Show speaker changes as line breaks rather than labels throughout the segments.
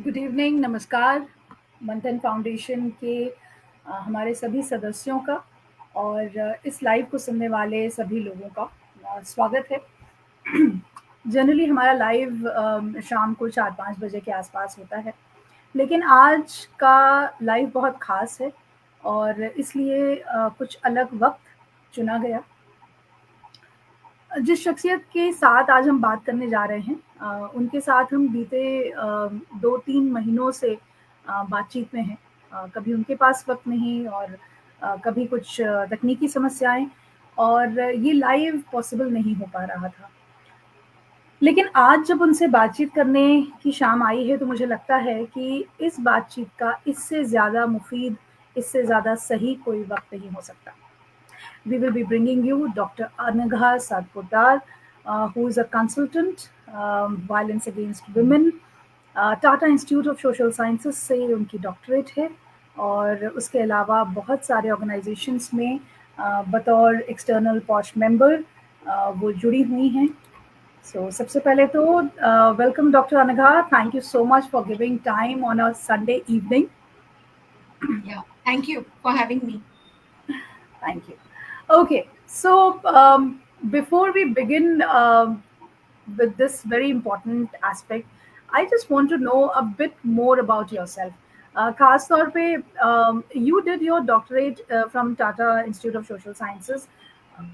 Good evening, नमस्कार। मंथन foundation के हमारे सभी सदस्यों का और इस लाइव को सुनने वाले सभी लोगों का स्वागत है। जनरली हमारा लाइव शाम को 4-5 बजे के आसपास होता है, लेकिन आज का लाइव बहुत ख़ास है और इसलिए कुछ अलग वक्त चुना गया। जिस शख्सियत के साथ आज हम बात करने जा रहे हैं उनके साथ हम बीते 2-3 महीनों से बातचीत में हैं। कभी उनके पास वक़्त नहीं और कभी कुछ तकनीकी समस्याएँ और ये लाइव पॉसिबल नहीं हो पा रहा था। लेकिन आज जब उनसे बातचीत करने की शाम आई है तो मुझे लगता है कि इस बातचीत का इससे ज़्यादा मुफ़ीद, इससे ज़्यादा सही कोई वक़्त नहीं हो सकता। We will be bringing you Dr. Anagha Satpotdar, who is a consultant, violence against women. Tata institute of social sciences से उनकी डॉक्टरेट है और उसके अलावा बहुत सारे ऑर्गेनाइजेशंस में बतौर एक्सटर्नल पॉश मेंबर वो जुड़ी हुई हैं। सबसे पहले तो welcome doctor Anagha, thank you so much for giving time on a Sunday evening.
Yeah, thank you for having me.
Thank you. Okay, so before we begin with this very important aspect, I just want to know a bit more about yourself. खास तौर पे you did your doctorate from Tata Institute of Social Sciences.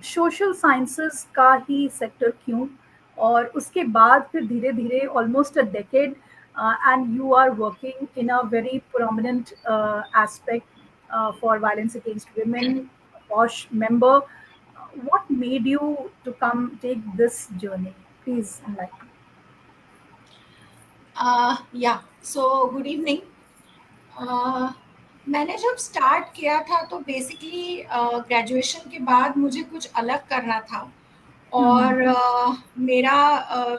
Social sciences का ही sector क्यों, और उसके बाद फिर धीरे धीरे almost a decade and you are working in a very prominent aspect for violence against women, POSH member. What made you to come take this journey? Please enlighten.
Yeah, so good evening. मैंने जब start किया था तो basically graduation के बाद मुझे कुछ अलग करना था और मेरा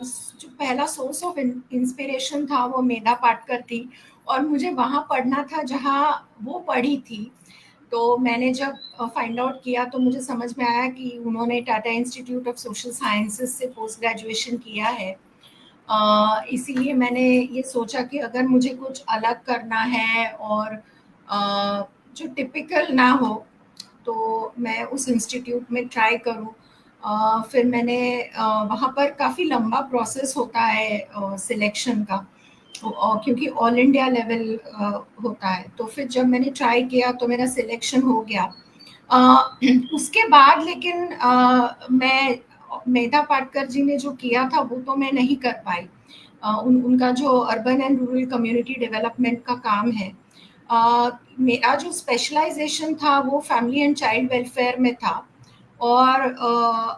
जो पहला सोर्स ऑफ इंस्पिरेशन था वो मेधा पाटकर थी और मुझे वहाँ पढ़ना था जहाँ वो पढ़ी थी। तो मैंने जब फाइंड आउट किया तो मुझे समझ में आया कि उन्होंने Tata institute of social sciences से पोस्ट ग्रेजुएशन किया है। इसीलिए मैंने ये सोचा कि अगर मुझे कुछ अलग करना है और जो टिपिकल ना हो तो मैं उस इंस्टीट्यूट में ट्राई करूँ। फिर मैंने वहाँ पर काफ़ी लंबा प्रोसेस होता है सिलेक्शन का, क्योंकि ऑल इंडिया लेवल होता है। तो फिर जब मैंने ट्राई किया तो मेरा सिलेक्शन हो गया। उसके बाद लेकिन मैं मेधा पाटकर जी ने जो किया था वो तो मैं नहीं कर पाई। उनका जो urban and rural community development का काम है, मेरा जो स्पेशलाइजेशन था वो फैमिली एंड चाइल्ड वेलफेयर में था और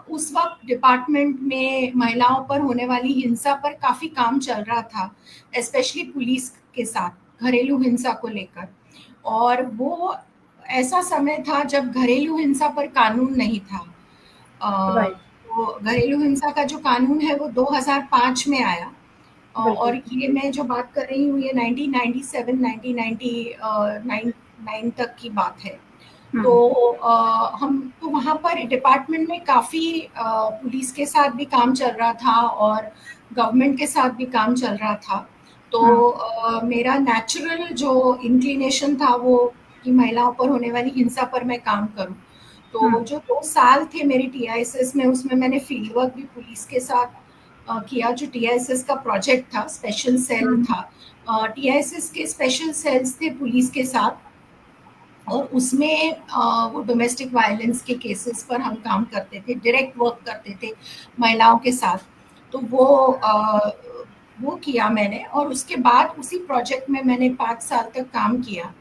उस वक्त डिपार्टमेंट में महिलाओं पर होने वाली हिंसा पर काफ़ी काम चल रहा था, स्पेशली पुलिस के साथ घरेलू हिंसा को लेकर। और वो ऐसा समय था जब घरेलू हिंसा पर कानून नहीं था।
Right.
तो घरेलू हिंसा का जो कानून है वो 2005 में आया और
बिल्कुल।
ये मैं जो बात कर रही हूँ ये 1997 1999 तक की बात है। तो हम तो वहाँ पर डिपार्टमेंट में काफ़ी पुलिस के साथ भी काम चल रहा था और गवर्नमेंट के साथ भी काम चल रहा था। तो मेरा नेचुरल जो इंक्लिनेशन था वो कि महिलाओं पर होने वाली हिंसा पर मैं काम करूँ। तो जो 2 साल थे मेरे टीआईएसएस में उसमें मैंने फील्ड वर्क भी पुलिस के साथ किया। जो टीआईएसएस का प्रोजेक्ट था, स्पेशल सेल था। टीआईएसएस के स्पेशल सेल्स थे पुलिस के साथ और उसमें वो डोमेस्टिक वायलेंस के केसेस पर हम काम करते थे, डायरेक्ट वर्क करते थे महिलाओं के साथ। तो वो किया मैंने और उसके बाद उसी प्रोजेक्ट में मैंने 5 साल तक काम किया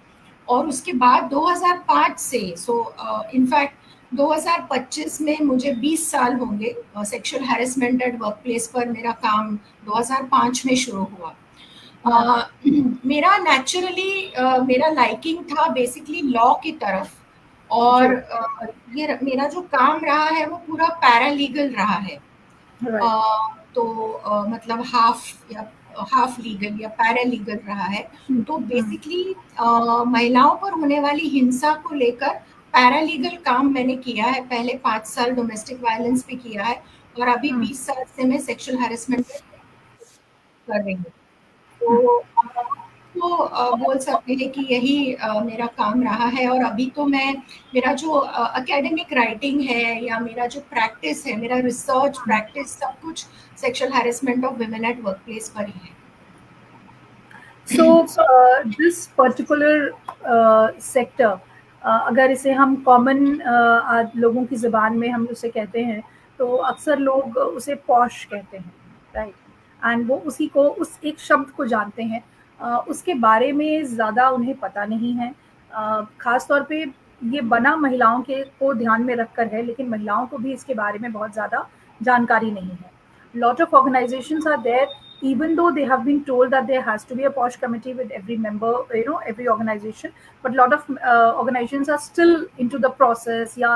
और उसके बाद 2005 से इनफैक्ट 2025 में मुझे 20 साल होंगे sexual harassment at work place पर मेरा काम 2005 में शुरू हुआ। मेरा नेचुरली मेरा लाइकिंग था बेसिकली लॉ की तरफ और ये मेरा जो काम रहा है वो पूरा पैरालीगल रहा है। तो मतलब हाफ लीगल या पैरालीगल रहा है। तो बेसिकली महिलाओं पर होने वाली हिंसा को लेकर पैरालीगल काम मैंने किया है। पहले 5 साल डोमेस्टिक वायलेंस पे किया है और अभी 20 साल से मैं सेक्सुअल हैरेसमेंट कर रही हूँ। तो बोल सकते हैं कि यही मेरा काम रहा है। और अभी तो मेरा जो एकेडमिक राइटिंग है या मेरा जो प्रैक्टिस है, मेरा रिसर्च प्रैक्टिस, सब कुछ sexual harassment of women at work place पर ही है।
सो दिस पर्टिकुलर सेक्टर, अगर इसे हम कॉमन लोगों की ज़बान में हम उसे कहते हैं, तो अक्सर लोग उसे पॉश कहते हैं, राइट? एंड वो उसी को, उस एक शब्द को जानते हैं, उसके बारे में ज़्यादा उन्हें पता नहीं है। ख़ास तौर पे ये बना महिलाओं के को ध्यान में रखकर है, लेकिन महिलाओं को भी इसके बारे में बहुत ज़्यादा जानकारी नहीं है। Lot of organizations are there, even though they have been told that there has to be a posh committee with every member, every organization, but lot of organizations are still into the process, या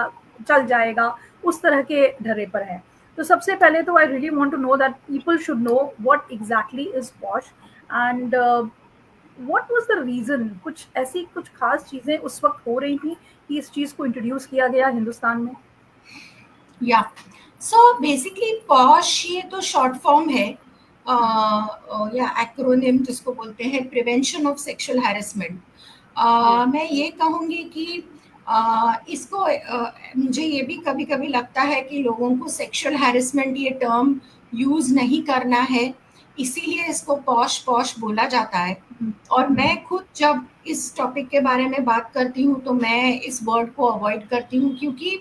चल जाएगा उस तरह के ढर्रे पर है। तो सबसे पहले तो I really want to know that people should know what exactly is posh, and what was the reason, कुछ ऐसी कुछ खास चीजें उस वक्त हो रही थी कि इस चीज को इंट्रोड्यूस किया गया हिंदुस्तान में?
या सो बेसिकली पॉश ये तो शॉर्ट फॉर्म है या एक्रोनिम जिसको बोलते हैं, प्रिवेंशन ऑफ सेक्सुअल हैरेसमेंट। मैं ये कहूँगी कि इसको मुझे ये भी कभी कभी लगता है कि लोगों को सेक्सुअल हैरेसमेंट ये टर्म यूज नहीं करना है, इसीलिए इसको पॉश पॉश बोला जाता है। और मैं खुद जब इस टॉपिक के बारे में बात करती हूँ तो मैं इस वर्ड को अवॉइड करती हूँ, क्योंकि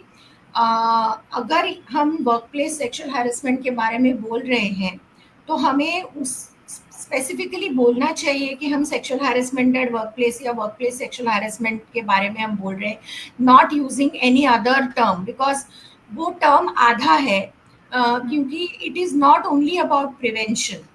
अगर हम वर्क प्लेस सेक्सुअल हैरेसमेंट के बारे में बोल रहे हैं तो हमें उस स्पेसिफिकली बोलना चाहिए कि हम sexual harassment at work place या वर्क प्लेस सेक्सुअल हैरेसमेंट के बारे में हम बोल रहे हैं, not using any other term, because वो टर्म आधा है। क्योंकि it is not only about prevention,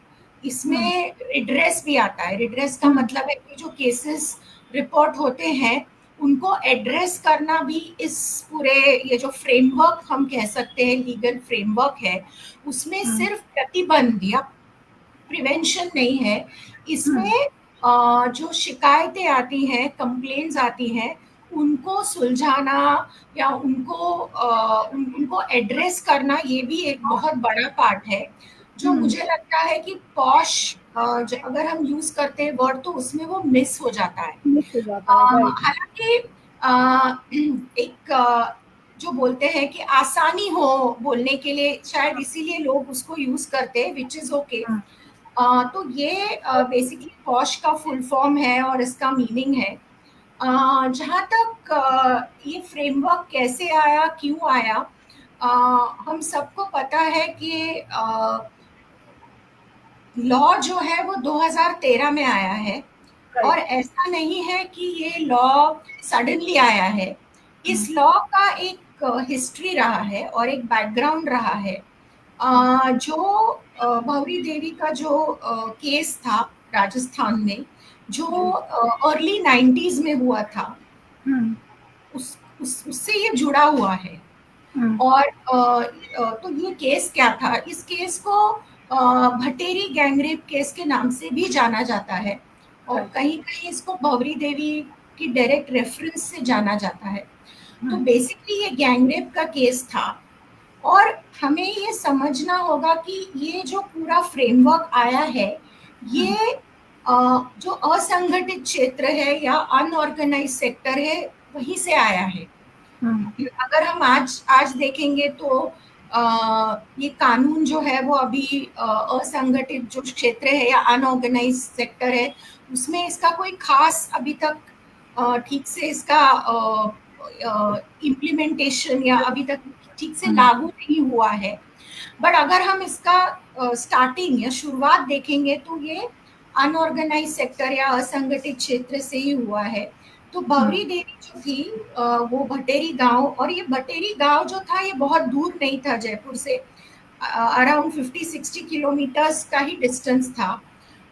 इसमें रिड्रेस भी आता है। रिड्रेस का मतलब है कि जो केसेस रिपोर्ट होते हैं उनको एड्रेस करना भी इस पूरे ये जो फ्रेमवर्क हम कह सकते हैं, लीगल फ्रेमवर्क है, उसमें सिर्फ प्रतिबंध या प्रिवेंशन नहीं है। इसमें जो शिकायतें आती हैं, कंप्लेंट्स आती हैं, उनको सुलझाना या उनको एड्रेस करना, ये भी एक बहुत बड़ा पार्ट है। जो मुझे लगता है कि पॉश अगर हम यूज करते हैं वर्ड तो उसमें वो मिस हो जाता है। हालांकि एक जो बोलते हैं कि आसानी हो बोलने के लिए, शायद इसीलिए लोग उसको यूज करते हैं, विच इज ओके। तो ये बेसिकली पॉश का फुल फॉर्म है और इसका मीनिंग है। जहाँ तक ये फ्रेमवर्क कैसे आया, क्यों आया, हम सबको पता है कि लॉ जो है वो 2013 में आया है। और ऐसा नहीं है कि ये लॉ सडनली आया है। इस लॉ का एक हिस्ट्री रहा है और एक बैकग्राउंड रहा है। जो भौरी देवी का जो केस था राजस्थान में, जो अर्ली 90s में हुआ था, उससे ये जुड़ा हुआ है। और तो ये केस क्या था? इस केस को भटेरी गैंगरेप केस के नाम से भी जाना जाता है, और कहीं कहीं इसको भौरी देवी की डायरेक्ट रेफरेंस से जाना जाता है। तो बेसिकली ये गैंगरेप का केस था। और हमें ये समझना होगा कि ये जो पूरा फ्रेमवर्क आया है, ये जो असंगठित क्षेत्र है या अनऑर्गेनाइज सेक्टर है, वहीं से आया है। अगर हम आज देखेंगे तो ये कानून जो है वो अभी असंगठित जो क्षेत्र है या अनऑर्गेनाइज सेक्टर है, उसमें इसका कोई खास अभी तक ठीक से इसका इम्प्लीमेंटेशन या अभी तक ठीक से लागू नहीं हुआ है। बट अगर हम इसका स्टार्टिंग या शुरुआत देखेंगे तो ये अनऑर्गेनाइज सेक्टर या असंगठित क्षेत्र से ही हुआ है। तो भौरी देवी जो थी वो भटेरी गांव, और ये भटेरी गांव जो था ये बहुत दूर नहीं था जयपुर से, अराउंड 50-60 किलोमीटर्स का ही डिस्टेंस था।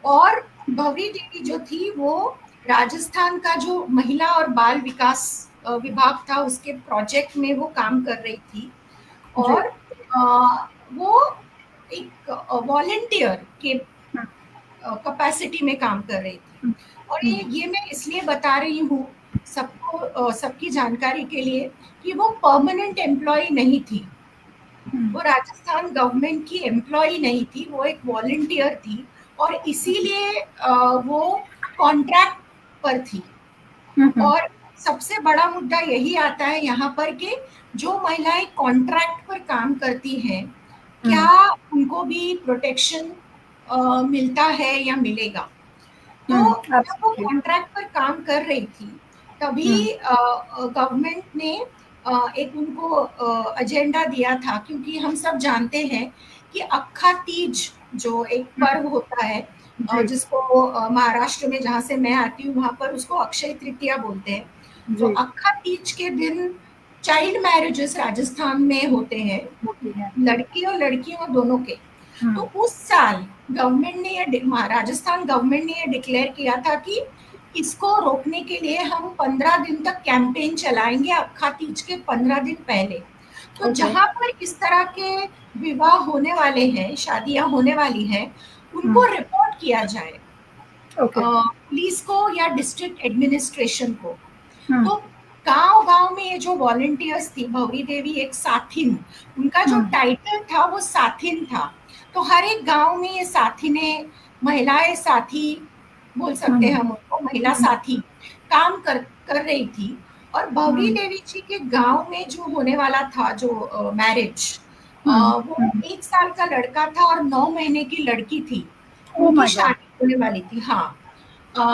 और भौरी देवी जो थी वो राजस्थान का जो महिला और बाल विकास विभाग था उसके प्रोजेक्ट में वो काम कर रही थी। और वो एक वॉलंटियर के कैपेसिटी में काम कर रही थी। और ये मैं इसलिए बता रही हूँ सबको, सबकी जानकारी के लिए, कि वो परमानेंट एम्प्लॉय नहीं थी, वो राजस्थान गवर्नमेंट की एम्प्लॉय नहीं थी, वो एक वॉलंटियर थी। और इसीलिए वो कॉन्ट्रैक्ट पर थी। और सबसे बड़ा मुद्दा यही आता है यहाँ पर कि जो महिलाएं कॉन्ट्रैक्ट पर काम करती हैं, क्या उनको भी प्रोटेक्शन मिलता है या मिलेगा। तो जब वो
एब्सोल्युटली।
कॉन्ट्रैक्ट पर काम कर रही थी, तभी गवर्नमेंट ने एक उनको एजेंडा दिया था, क्योंकि हम सब जानते हैं कि अक्खा तीज जो एक पर्व होता है,
जी
जिसको महाराष्ट्र में, जहाँ से मैं आती हूँ, वहाँ पर उसको अक्षय तृतीया बोलते हैं। तो
जी
अक्खा तीज के दिन चाइल्ड मैरिजेस राजस्थान में होते हैं,
होती है।
लड़की और लड़कियों दोनों के। तो
हम्म,
उस साल गवर्नमेंट ने राजस्थान गवर्नमेंट ने ये डिक्लेयर किया था कि इसको रोकने के लिए हम 15 दिन तक कैंपेन चलाएंगे, अक्खा तीज के 15 दिन पहले। तो
ओके।
जहां पर इस तरह के विवाह होने वाले हैं, शादियां होने वाली हैं, उनको रिपोर्ट किया जाए
ओके।
पुलिस को या डिस्ट्रिक्ट एडमिनिस्ट्रेशन को।
हम्म,
तो गांव-गांव में ये जो वॉलंटियर्स थी, भवरी देवी एक साथिन, उनका जो
हम्म,
टाइटल था वो साथिन था। तो हर एक गांव में ये साथिनें, महिलाएं साथी बोल सकते हैं
हम्म,
हम उनको, महिला साथी काम कर रही थी। और भवरी
हम्म,
देवी जी के गांव में जो होने वाला था, जो मैरिज, वो
हम्म।
1 साल का लड़का था और 9 महीने की लड़की थी,
ओह
उनकी
माय गॉड।
शादी होने वाली थी। हाँ, अ,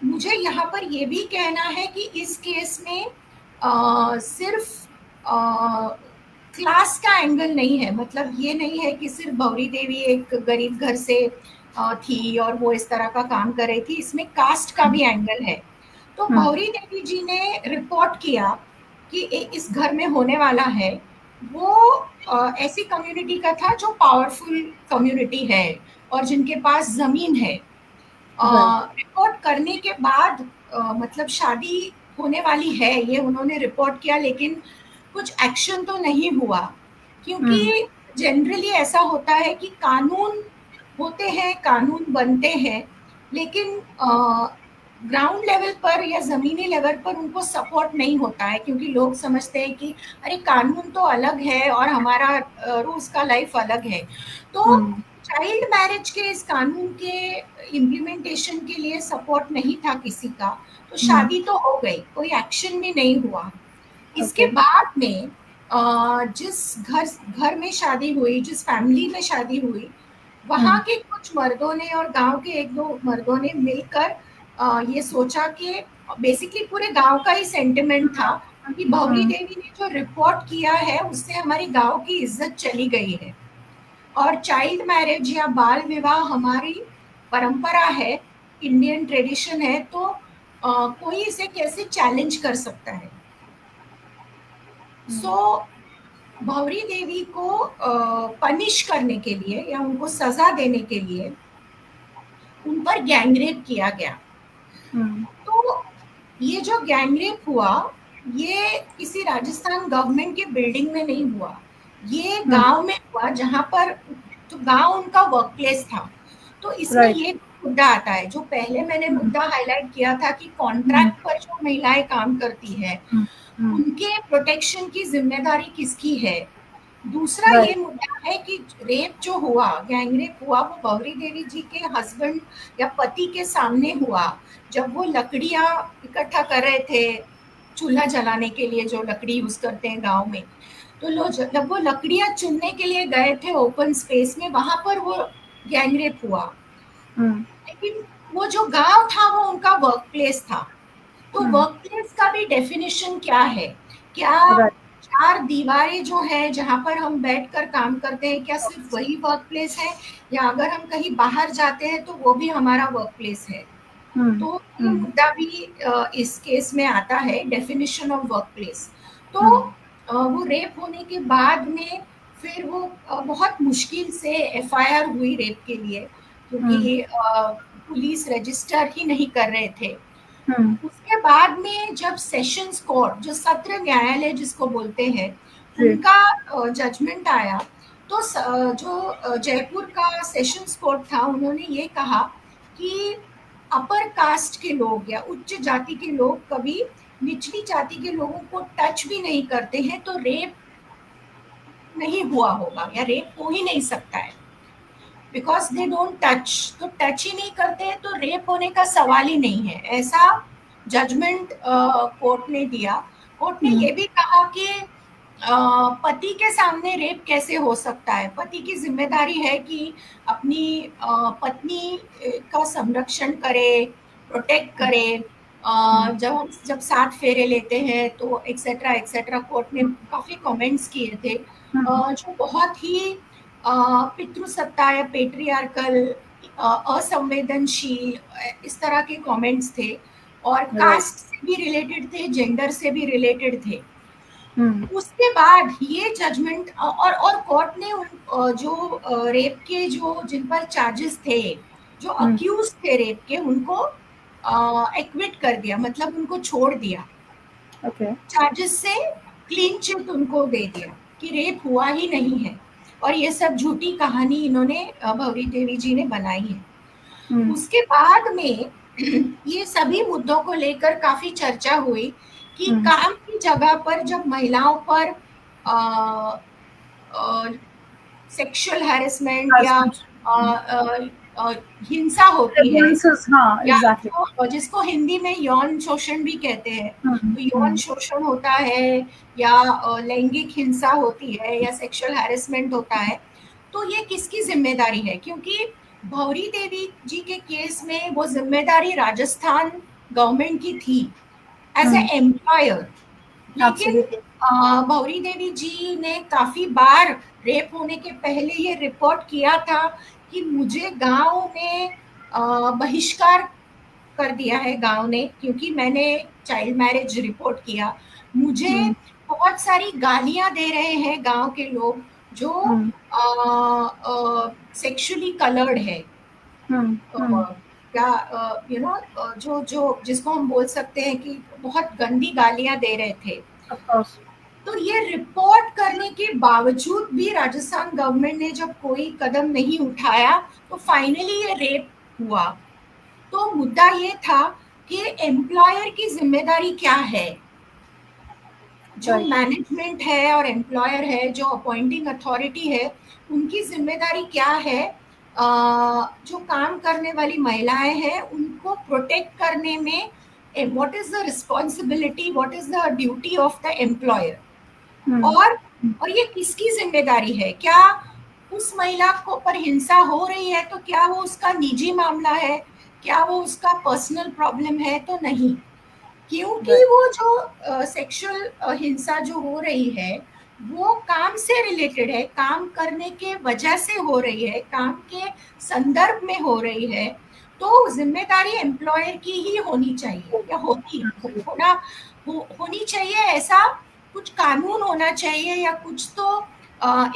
मुझे यहाँ पर ये भी कहना है कि इस केस में सिर्फ क्लास का एंगल नहीं है, मतलब ये नहीं है कि सिर्फ भवरी देवी एक गरीब घर से थी और वो इस तरह का काम कर रही थी, इसमें कास्ट का भी एंगल है। तो
हम्म,
भवरी देवी जी ने रिपोर्ट किया कि इस घर में होने वाला है, वो ऐसी कम्युनिटी का था जो पावरफुल कम्युनिटी है और जिनके पास जमीन है।
राइट।
रिपोर्ट करने के बाद मतलब शादी होने वाली है, ये उन्होंने रिपोर्ट किया, लेकिन कुछ एक्शन तो नहीं हुआ,
हम्म,
क्योंकि जनरली ऐसा होता है कि कानून होते हैं, कानून बनते हैं, लेकिन ग्राउंड लेवल पर या ज़मीनी लेवल पर उनको सपोर्ट नहीं होता है, क्योंकि लोग समझते हैं कि अरे कानून तो अलग है और हमारा रोज़ का लाइफ अलग है। तो
हम्म,
चाइल्ड मैरिज के इस कानून के इम्प्लीमेंटेशन के लिए सपोर्ट नहीं था किसी का, तो
हम्म,
शादी तो हो गई, कोई एक्शन भी नहीं हुआ। इसके
ओके।
बाद में जिस घर घर में शादी हुई, जिस फैमिली में शादी हुई, वहाँ
हम्म,
के कुछ मर्दों ने और गांव के एक दो मर्दों ने मिलकर ये सोचा कि बेसिकली पूरे गांव का ही सेंटिमेंट था कि भवरी
हम्म,
देवी ने जो रिपोर्ट किया है उससे हमारी गांव की इज्जत चली गई है, और चाइल्ड मैरिज या बाल विवाह हमारी परंपरा है, इंडियन ट्रेडिशन है, तो कोई इसे कैसे चैलेंज कर सकता है। सो भवरी देवी को पनिश करने के लिए या उनको सजा देने के लिए उन पर गैंगरेप किया गया।
हम्म,
तो ये जो गैंगरेप हुआ, ये किसी राजस्थान गवर्नमेंट के बिल्डिंग में नहीं हुआ, ये
हम्म,
गांव में हुआ, जहां पर जो गांव उनका वर्क प्लेस था। तो इसमें
राइट।
ये मुद्दा आता है, जो पहले मैंने
हम्म,
मुद्दा हाईलाइट किया था कि
हम्म,
कॉन्ट्रैक्ट पर जो महिलाएं काम करती है,
हम्म, हम्म,
उनके प्रोटेक्शन की जिम्मेदारी किसकी है। दूसरा ये
राइट।
मुद्दा है कि रेप जो हुआ, गैंग रेप हुआ, वो गौरी देवी जी के हस्बैंड या पति के सामने हुआ, जब वो लकड़ियां इकट्ठा कर रहे थे चूल्हा जलाने के लिए, जो लकड़ी यूज करते हैं गांव में। तो लोग जब वो लकड़ियां चुनने के लिए गए थे ओपन स्पेस में, वहां पर वो गैंग रेप हुआ।
हम्म,
लेकिन वो जो गांव था वो उनका वर्क प्लेस था। तो
हम्म,
वर्क प्लेस का भी डेफिनेशन क्या है, क्या
राइट।
चार दीवारें जो है जहां पर हम बैठकर काम करते हैं, क्या सिर्फ वही वर्क प्लेस है, या अगर हम कहीं बाहर जाते हैं तो वो भी हमारा वर्क प्लेस है।
हम्म,
तो ये
हम्म,
मुद्दा भी इस केस में आता है, डेफिनेशन ऑफ वर्क प्लेस। तो
हम्म,
वो रेप होने के बाद में फिर वो बहुत मुश्किल से एफआईआर हुई रेप के लिए,
हम्म,
क्योंकि पुलिस रजिस्टर ही नहीं कर रहे थे।
हम्म,
उसके बाद में जब सेशंस कोर्ट, जो सत्र न्यायालय जिसको बोलते हैं,
जी।
उनका जजमेंट आया, तो जो जयपुर का सेशंस कोर्ट था, उन्होंने ये कहा कि अपर कास्ट के लोग या उच्च जाति के लोग कभी निचली जाति के लोगों को टच भी नहीं करते हैं, तो रेप नहीं हुआ होगा या रेप हो ही नहीं सकता है। बिकॉज दे डोंट टच, तो टच ही नहीं करते तो रेप होने का सवाल ही नहीं है, ऐसा जजमेंट कोर्ट ने दिया। कोर्ट ने ये भी कहा कि पति के सामने रेप कैसे हो सकता है, पति की जिम्मेदारी है कि अपनी पत्नी का संरक्षण करे, प्रोटेक्ट करे, जब साथ फेरे लेते हैं तो एक्सेट्रा एक्सेट्रा। कोर्ट ने काफी कमेंट्स किए थे जो बहुत ही पितृसत्ता या पेट्रियार्कल, असंवेदनशील, इस तरह के कमेंट्स थे, और कास्ट से भी रिलेटेड थे, जेंडर से भी रिलेटेड थे। उसके बाद ये जजमेंट, और कोर्ट ने उन जो रेप के जो जिन पर चार्जेस थे, जो अक्यूज थे रेप के, उनको एक्विट कर दिया, मतलब उनको छोड़ दिया, चार्जेस से क्लीन चिट उनको दे दिया कि रेप हुआ ही नहीं है, और ये सब झूठी कहानी इन्होंने भौरी देवी जी ने बनाई है। उसके बाद में ये सभी मुद्दों को लेकर काफी चर्चा हुई कि काम की जगह पर जब महिलाओं पर सेक्सुअल हैरेसमेंट या हिंसा होती है, या जिसको हिंदी में यौन शोषण भी कहते हैं, तो यौन शोषण होता है या लैंगिक हिंसा होती है या सेक्सुअल हैरेसमेंट होता है, तो ये किसकी जिम्मेदारी है? क्योंकि भौरी देवी जी के केस में वो जिम्मेदारी राजस्थान गवर्नमेंट की थी एज ए एम्प्लॉयर, लेकिन भौरी देवी जी ने काफी बार रेप होने के पहले ये रिपोर्ट किया था कि मुझे गांव ने बहिष्कार कर दिया है, गांव ने, क्योंकि मैंने चाइल्ड मैरिज रिपोर्ट किया, मुझे बहुत सारी गालियां दे रहे हैं गांव के लोग जो सेक्सुअली कलर्ड है, या जो जिसको हम बोल सकते हैं कि बहुत गंदी गालियां दे रहे थे। तो ये रिपोर्ट करने के बावजूद भी राजस्थान गवर्नमेंट ने जब कोई कदम नहीं उठाया तो फाइनली ये रेप हुआ। तो मुद्दा ये था कि एम्प्लॉयर की जिम्मेदारी क्या है, जो मैनेजमेंट है और एम्प्लॉयर है, जो अपॉइंटिंग अथॉरिटी है, उनकी जिम्मेदारी क्या है, जो काम करने वाली महिलाएं हैं उनको प्रोटेक्ट करने में, what is the responsibility, what is the duty of the employer, और ये किसकी जिम्मेदारी है? क्या उस महिला को पर हिंसा हो रही है तो क्या वो उसका निजी मामला है, क्या वो उसका पर्सनल प्रॉब्लम है? तो नहीं, क्योंकि वो जो सेक्सुअल हिंसा जो हो रही है वो काम से रिलेटेड है, काम करने के वजह से हो रही है, काम के संदर्भ में हो रही है, तो जिम्मेदारी एम्प्लॉयर की ही होनी चाहिए, या होनी चाहिए। ऐसा कुछ कानून होना चाहिए या कुछ तो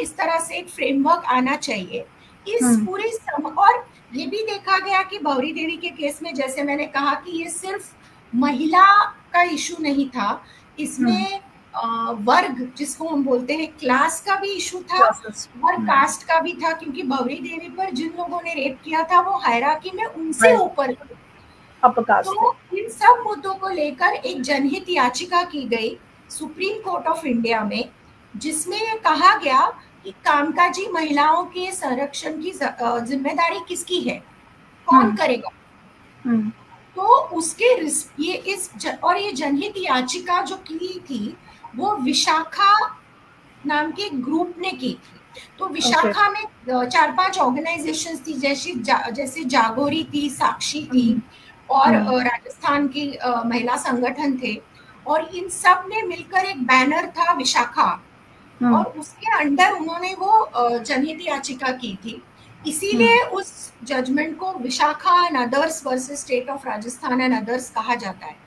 इस तरह से एक फ्रेमवर्क आना चाहिए इस पूरी और ये भी देखा गया कि भौरी देवी के केस में, जैसे मैंने कहा कि ये सिर्फ महिला का इशू नहीं था, इसमें वर्ग जिसको हम बोलते हैं क्लास का भी इशू था और कास्ट का भी था, क्योंकि भौरी देवी पर जिन लोगों ने रेप किया था वो हायरार्की में उनसे ऊपर थे। तो इन सब मुद्दों को लेकर एक जनहित याचिका की गई सुप्रीम कोर्ट ऑफ इंडिया में, जिसमें ये कहा गया कि कामकाजी महिलाओं के संरक्षण की जिम्मेदारी किसकी है, कौन करेगा। तो उसके ये जनहित याचिका जो की थी वो विशाखा नाम के ग्रुप ने की थी। तो विशाखा में 4-5 ऑर्गेनाइजेशंस थी, जैसे जागोरी थी, साक्षी थी, और राजस्थान की महिला संगठन थे, और इन सब ने मिलकर एक बैनर था विशाखा, और उसके अंडर उन्होंने वो जनहित याचिका की थी। इसीलिए उस जजमेंट को Vishakha and others versus state of Rajasthan and others कहा जाता है।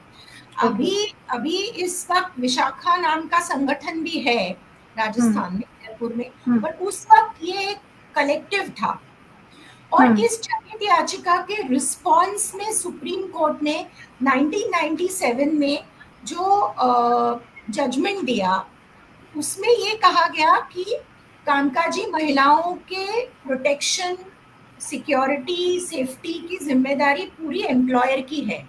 अभी इस वक्त विशाखा नाम का संगठन भी है राजस्थान में, जयपुर में, पर उस वक्त ये एक कलेक्टिव था। और इस जनहित याचिका के रिस्पॉन्स में सुप्रीम कोर्ट ने 1997 में जो जजमेंट दिया उसमें ये कहा गया कि कामकाजी महिलाओं के प्रोटेक्शन, सिक्योरिटी, सेफ्टी की जिम्मेदारी पूरी एम्प्लॉयर की है,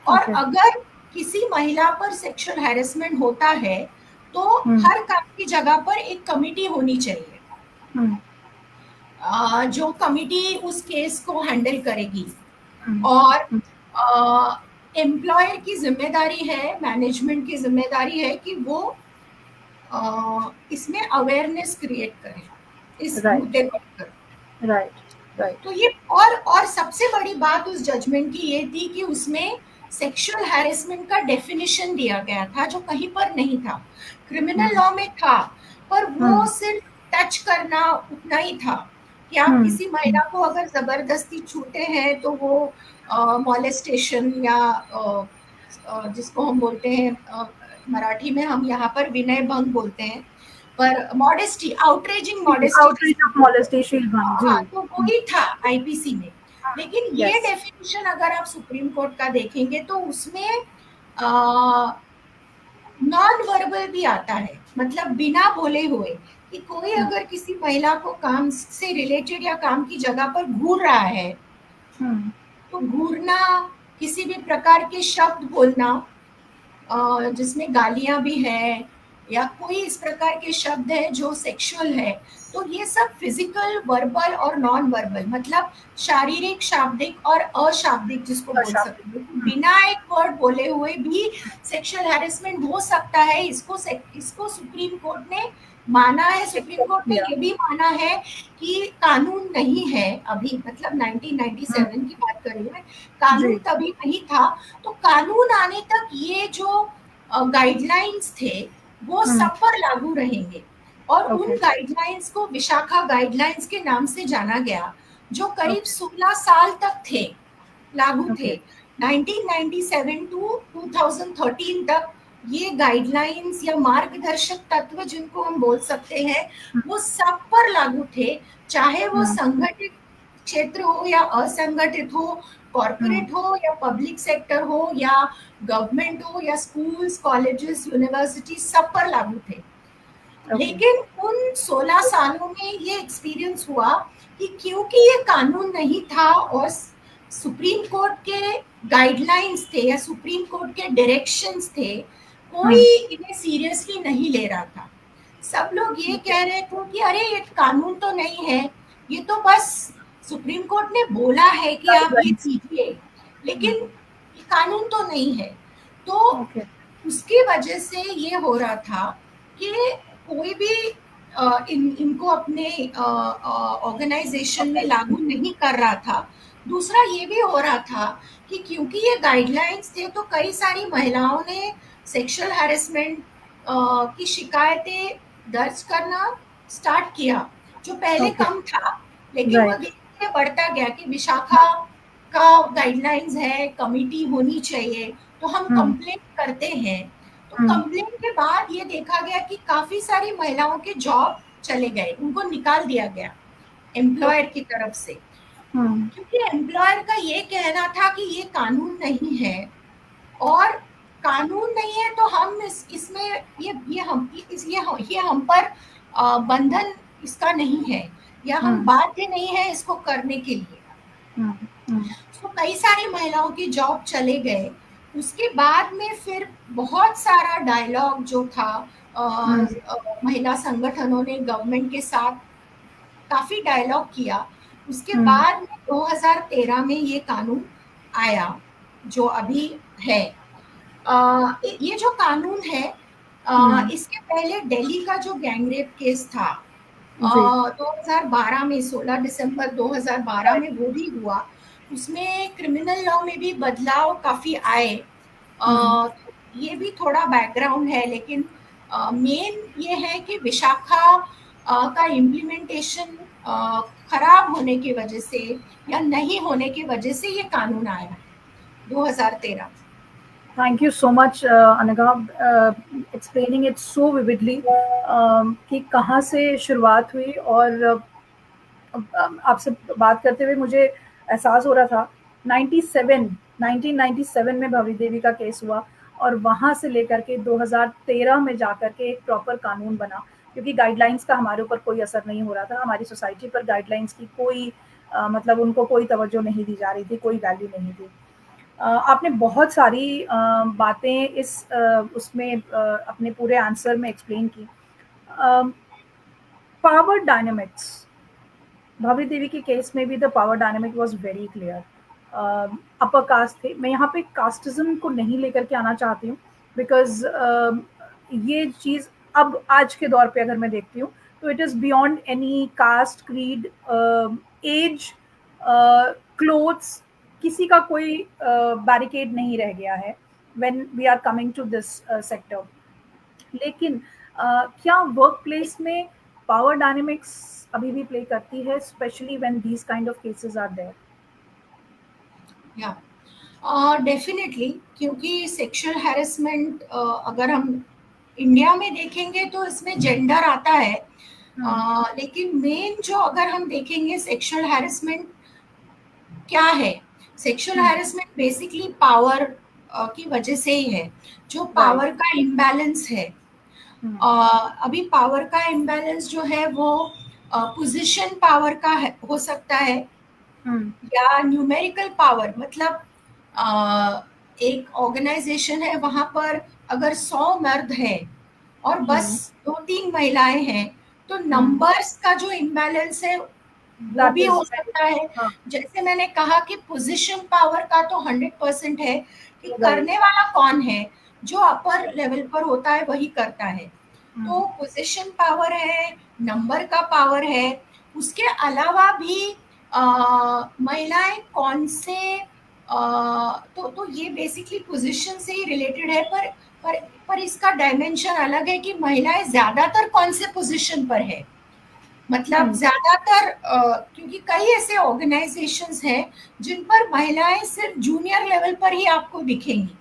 और अगर किसी महिला पर सेक्सुअल हैरेसमेंट होता है तो हर काम की जगह पर एक कमेटी होनी चाहिए। जो कमिटी उस केस को हैंडल करेगी, और एम्प्लॉयर की जिम्मेदारी है, मैनेजमेंट की जिम्मेदारी है कि वो इसमें अवेयरनेस क्रिएट करे इस मुद्दे को लेकर।
राइट।
तो ये और सबसे बड़ी बात उस जजमेंट की ये थी कि उसमें सेक्सुअल हैरेसमेंट का डेफिनेशन दिया गया था जो कहीं पर नहीं था। क्रिमिनल लॉ में था, पर वो सिर्फ टच करना उतना ही था कि आप किसी महिला को अगर जबरदस्ती छूते हैं तो वो मॉलेस्टेशन या जिसको हम बोलते हैं मराठी में हम यहाँ पर विनय भंग बोलते हैं, पर मॉडेस्टी, आउटरेजिंग मॉडेस्टी, हाँ, तो वही था आईपीसी में। लेकिन ये डेफिनेशन अगर आप सुप्रीम कोर्ट का देखेंगे तो उसमें नॉन वर्बल भी आता है, मतलब बिना बोले हुए कि कोई अगर किसी महिला को काम से रिलेटेड या काम की जगह पर घूर रहा है, तो घूरना, किसी भी प्रकार के शब्द बोलना जिसमें गालियां भी है या कोई इस प्रकार के शब्द है जो सेक्सुअल है, तो ये सब फिजिकल, वर्बल और नॉन वर्बल, मतलब शारीरिक, शाब्दिक और अशाब्दिक जिसको बोल सकते हैं, बिना एक वर्ड बोले हुए भी सेक्सुअल हैरेसमेंट हो सकता है। इसको सुप्रीम कोर्ट ने माना है। सुप्रीम कोर्ट ने ये भी माना है कि कानून नहीं है अभी, मतलब 1997 की बात कर रही हूँ मैं, कानून तभी नहीं था। तो कानून आने तक ये जो गाइडलाइंस थे वो सब पर लागू रहेंगे, और उन गाइडलाइंस को विशाखा गाइडलाइंस के नाम से जाना गया, जो करीब 16 साल तक थे, लागू थे। 1997 टू 2013 तक ये गाइडलाइंस या मार्गदर्शक तत्व जिनको हम बोल सकते हैं, वो सब पर लागू थे, चाहे वो संगठित क्षेत्र हो या असंगठित हो, कॉर्पोरेट हो या पब्लिक सेक्टर हो या गवर्नमेंट हो या स्कूल्स, कॉलेजेस, यूनिवर्सिटी, सब पर लागू थे। लेकिन उन 16 सालों में ये एक्सपीरियंस हुआ कि क्योंकि ये कानून नहीं था और सुप्रीम कोर्ट के गाइडलाइंस थे या सुप्रीम कोर्ट के डायरेक्शंस थे, कोई इन्हें सीरियसली नहीं ले रहा था। सब लोग ये कह रहे थे कि अरे ये कानून तो नहीं है, ये तो बस सुप्रीम कोर्ट ने बोला है कि आप ये कीजिए, लेकिन ये कानून तो नहीं है। तो उसकी वजह से ये हो रहा था कि कोई भी इनको अपने ऑर्गेनाइजेशन में लागू नहीं कर रहा था। दूसरा ये भी हो रहा था कि क्योंकि ये गाइडलाइंस थे, तो कई सारी महिलाओं ने सेक्सुअल हैरेसमेंट की शिकायतें दर्ज करना स्टार्ट किया, जो पहले कम था, लेकिन वो धीरे धीरे बढ़ता गया कि विशाखा का गाइडलाइंस है, कमिटी होनी चाहिए, तो हम कंप्लेंट करते हैं। तो कंप्लेंट के बाद ये देखा गया कि काफी सारी महिलाओं के जॉब चले गए, उनको निकाल दिया गया एम्प्लॉयर की तरफ से, क्योंकि एम्प्लॉयर का ये कहना था कि ये कानून नहीं है, और कानून नहीं है तो हम इसमें ये हम पर बंधन इसका नहीं है, या हम बाध्य नहीं है इसको करने के लिए। तो कई सारी महिलाओं की जॉब चले गए। उसके बाद में फिर बहुत सारा डायलॉग जो था, महिला संगठनों ने गवर्नमेंट के साथ काफी डायलॉग किया। उसके बाद में 2013 में ये कानून आया जो अभी है। ये जो कानून है, इसके पहले दिल्ली का जो गैंगरेप केस था 2012 में, 16 दिसंबर 2012 में वो भी हुआ। उसमें क्रिमिनल लॉ में भी बदलाव काफी आए। ये भी थोड़ा बैकग्राउंड है, लेकिन मेन ये है कि विशाखा का इम्प्लीमेंटेशन खराब होने की वजह से या नहीं होने की वजह से ये कानून आया 2013।
Thank you so much, Anagha, explaining it so vividly कि कहाँ से शुरुआत हुई। और आपसे बात करते हुए मुझे एहसास हो रहा था 1997 में भवरी देवी का केस हुआ, और वहाँ से लेकर के 2013 में जाकर के एक प्रॉपर कानून बना, क्योंकि गाइडलाइंस का हमारे ऊपर कोई असर नहीं हो रहा था, हमारी सोसाइटी पर गाइडलाइंस की कोई मतलब उनको कोई तवज्जो नहीं दी जा रही थी, कोई वैल्यू नहीं थी। आपने बहुत सारी बातें इस उसमें अपने पूरे आंसर में एक्सप्लेन की। पावर डायनामिक्स भाभी देवी के केस में भी the power dynamic was very clear. Upper caste थे। मैं यहाँ पे कास्टिज्म को नहीं लेकर के आना चाहती हूँ, बिकॉज ये चीज़ अब आज के दौर पे अगर मैं देखती हूँ तो it is beyond any caste, creed, age, clothes, किसी का कोई बैरिकेड नहीं रह गया है when we are coming to this sector. लेकिन क्या वर्क प्लेस में पावर डायनेमिक्स अभी भी प्ले करती है, specially when these kind of cases are there?
या डेफिनेटली, क्योंकि सेक्सुअल हैरेसमेंट अगर हम इंडिया में देखेंगे तो इसमें जेंडर आता है, लेकिन मेन जो अगर हम देखेंगे सेक्सुअल हैरेसमेंट क्या है, सेक्सुअल हैरेसमेंट बेसिकली पावर की वजह से ही है, जो पावर का इम्बैलेंस है। अभी पावर का इम्बैलेंस जो है वो पोजीशन पावर का हो सकता है, या न्यूमेरिकल पावर, मतलब एक ऑर्गेनाइजेशन है, वहां पर अगर 100 मर्द हैं और बस 2-3 महिलाएं हैं, तो नंबर्स का जो इम्बैलेंस है वो भी हो सकता है। जैसे मैंने कहा कि पोजीशन पावर का तो 100% है कि करने वाला कौन है, जो अपर लेवल पर होता है वही करता है। तो पोजीशन पावर है, नंबर का पावर है, उसके अलावा भी महिलाएं कौन से तो ये बेसिकली पोजीशन से ही रिलेटेड है, पर इसका डायमेंशन अलग है कि महिलाएं ज्यादातर कौन से पोजीशन पर है। मतलब ज्यादातर क्योंकि कई ऐसे ऑर्गेनाइजेशंस हैं जिन पर महिलाएं सिर्फ जूनियर लेवल पर ही आपको दिखेंगी।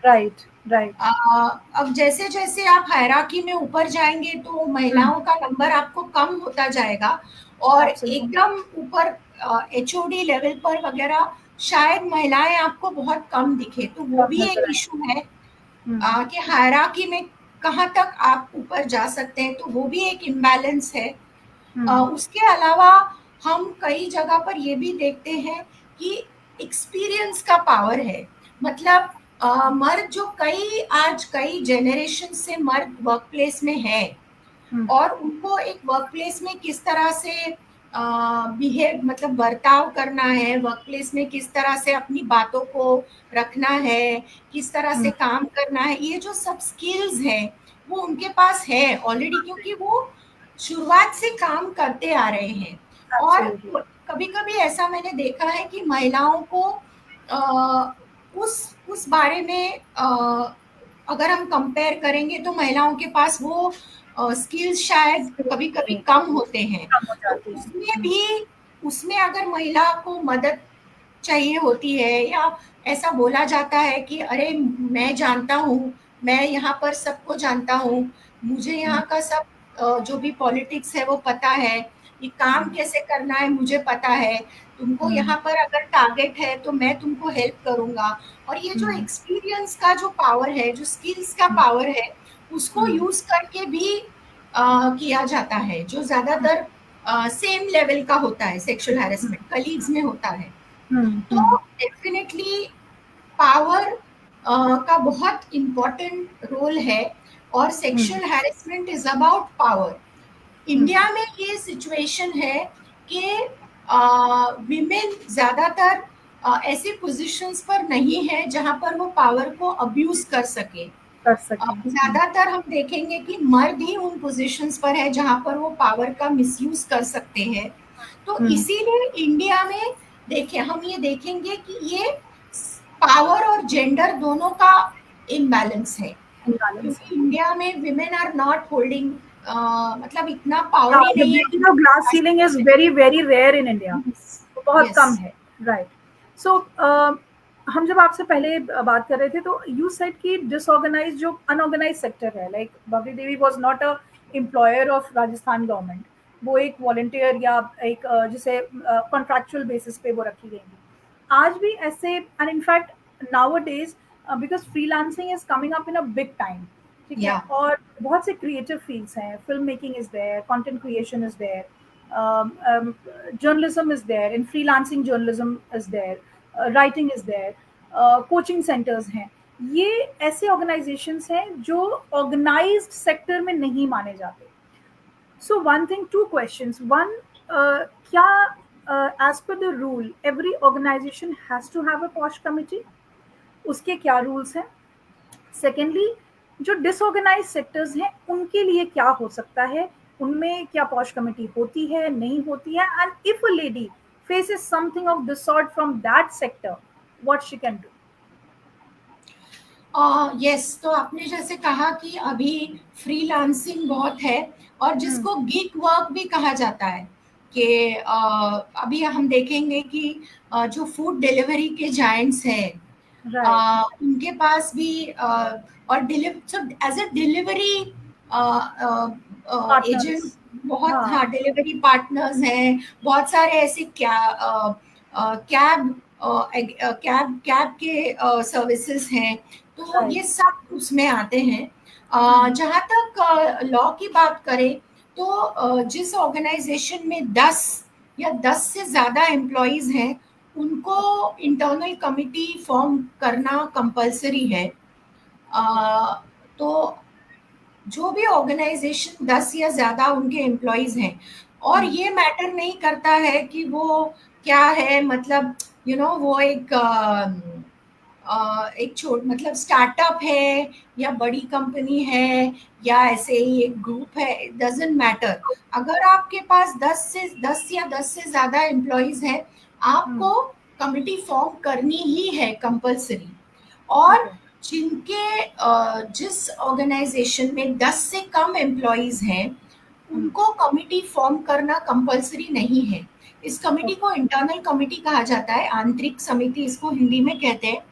Right right.
अब जैसे जैसे आप हायरार्की में ऊपर जाएंगे तो महिलाओं का नंबर आपको कम होता जाएगा, और एकदम ऊपर HOD लेवल पर वगैरह शायद महिलाएं आपको बहुत कम दिखे। तो वो भी एक इशू है कि हायरार्की में कहाँ तक आप ऊपर जा सकते हैं, तो वो भी एक इम्बैलेंस है। उसके अलावा हम कई जगह पर ये भी देखते हैं कि एक्सपीरियंस का पावर है। मतलब मर्द जो आज कई जनरेशन से मर्द वर्क प्लेस में है, और उनको एक वर्क प्लेस में किस तरह से बिहेव, मतलब बर्ताव करना है, वर्क प्लेस में किस तरह से अपनी बातों को रखना है, किस तरह से काम करना है, ये जो सब स्किल्स हैं वो उनके पास है ऑलरेडी, क्योंकि वो शुरुआत से काम करते आ रहे हैं। और कभी कभी ऐसा मैंने देखा है कि महिलाओं को उस बारे में अगर हम कंपेयर करेंगे तो महिलाओं के पास वो स्किल्स शायद कभी कभी कम होते हैं। तो उसमें अगर महिला को मदद चाहिए होती है, या ऐसा बोला जाता है कि अरे मैं जानता हूँ, मैं यहाँ पर सबको जानता हूँ, मुझे यहाँ का सब जो भी पॉलिटिक्स है वो पता है, ये काम कैसे करना है मुझे पता है, तुमको यहाँ पर अगर टारगेट है तो मैं तुमको हेल्प करूंगा। और ये जो एक्सपीरियंस का जो पावर है, जो स्किल्स का पावर है, उसको यूज करके भी किया जाता है, जो ज्यादातर सेम लेवल का होता है, सेक्सुअल हैरेसमेंट कलीग्स में होता है। तो डेफिनेटली पावर का बहुत इम्पोर्टेंट रोल है, और sexual harassment is about power. India में ये सिचुएशन है कि विमेन ज्यादातर ऐसे पोजीशंस पर नहीं है जहां पर वो पावर को अब्यूज कर सके। ज्यादातर हम देखेंगे कि मर्द ही उन पोजीशंस पर है जहां पर वो पावर का मिसयूज कर सकते हैं। तो इसीलिए इंडिया में हम ये देखेंगे कि ये पावर और जेंडर दोनों का इम्बैलेंस है, क्योंकि इंडिया में विमेन आर नॉट होल्डिंग, मतलब इतना पावर ही नहीं है।
Glass ceiling is very very rare in India, बहुत कम है। राइट। सो हम जब आपसे पहले बात कर रहे थे तो यू सेड कि डिसऑर्गेनाइज जो अनऑर्गेनाइज सेक्टर है, like Babli Devi was not a employer of Rajasthan government, वो एक वॉलंटियर या एक जिसे कॉन्ट्रैक्चुअल बेसिस पे वो रखी गई थी। आज भी ऐसे, and in fact nowadays because freelancing is coming up in a big time, ठीक है, और बहुत से क्रिएटिव फील्ड्स हैं, film making is there, content creation is there, journalism is there, in freelancing journalism is there, writing is there, coaching centers हैं। ये ऐसे organizations हैं जो organized sector में नहीं माने जाते। So one thing, two questions. One, क्या as per the rule every organization has to have a posh committee? उसके क्या रूल्स हैं? सेकेंडली, जो डिसऑर्गेनाइज सेक्टर्स हैं उनके लिए क्या हो सकता है, उनमें क्या पॉश कमेटी होती है, नहीं होती है, and if a lady faces something of this sort from that sector, what she can do?
Yes, तो आपने जैसे कहा कि अभी फ्रीलांसिंग बहुत है और जिसको गिग वर्क भी कहा जाता है कि अभी हम देखेंगे कि जो फूड डिलीवरी के जायंट्स हैं
राइट,
उनके पास भी और as a delivery agent
partners,
बहुत,
हाँ,
हाँ, डिलीवरी पार्टनर्स हैं, बहुत सारे ऐसे कैब कैब के सर्विसेज हैं, तो ये
राइट,
सब उसमें आते हैं। जहाँ तक लॉ की बात करें तो जिस ऑर्गेनाइजेशन में 10 या 10 से ज़्यादा एम्प्लॉयज़ हैं उनको इंटरनल कमिटी फॉर्म करना कंपलसरी है। तो जो भी ऑर्गेनाइजेशन 10 या ज्यादा उनके एम्प्लॉयज हैं और ये मैटर नहीं करता है कि वो क्या है, मतलब वो एक छोट मतलब स्टार्टअप है या बड़ी कंपनी है या ऐसे ही एक ग्रुप है, इट डजेंट मैटर। अगर आपके पास 10 या 10 से ज्यादा एम्प्लॉयज हैं आपको कमिटी फॉर्म करनी ही है कंपलसरी। और
ओके,
जिस ऑर्गेनाइजेशन में 10 से कम एम्प्लॉयज हैं उनको कमिटी फॉर्म करना कंपलसरी नहीं है। इस कमिटी को इंटरनल कमिटी कहा जाता है, आंतरिक समिति इसको हिंदी में कहते हैं।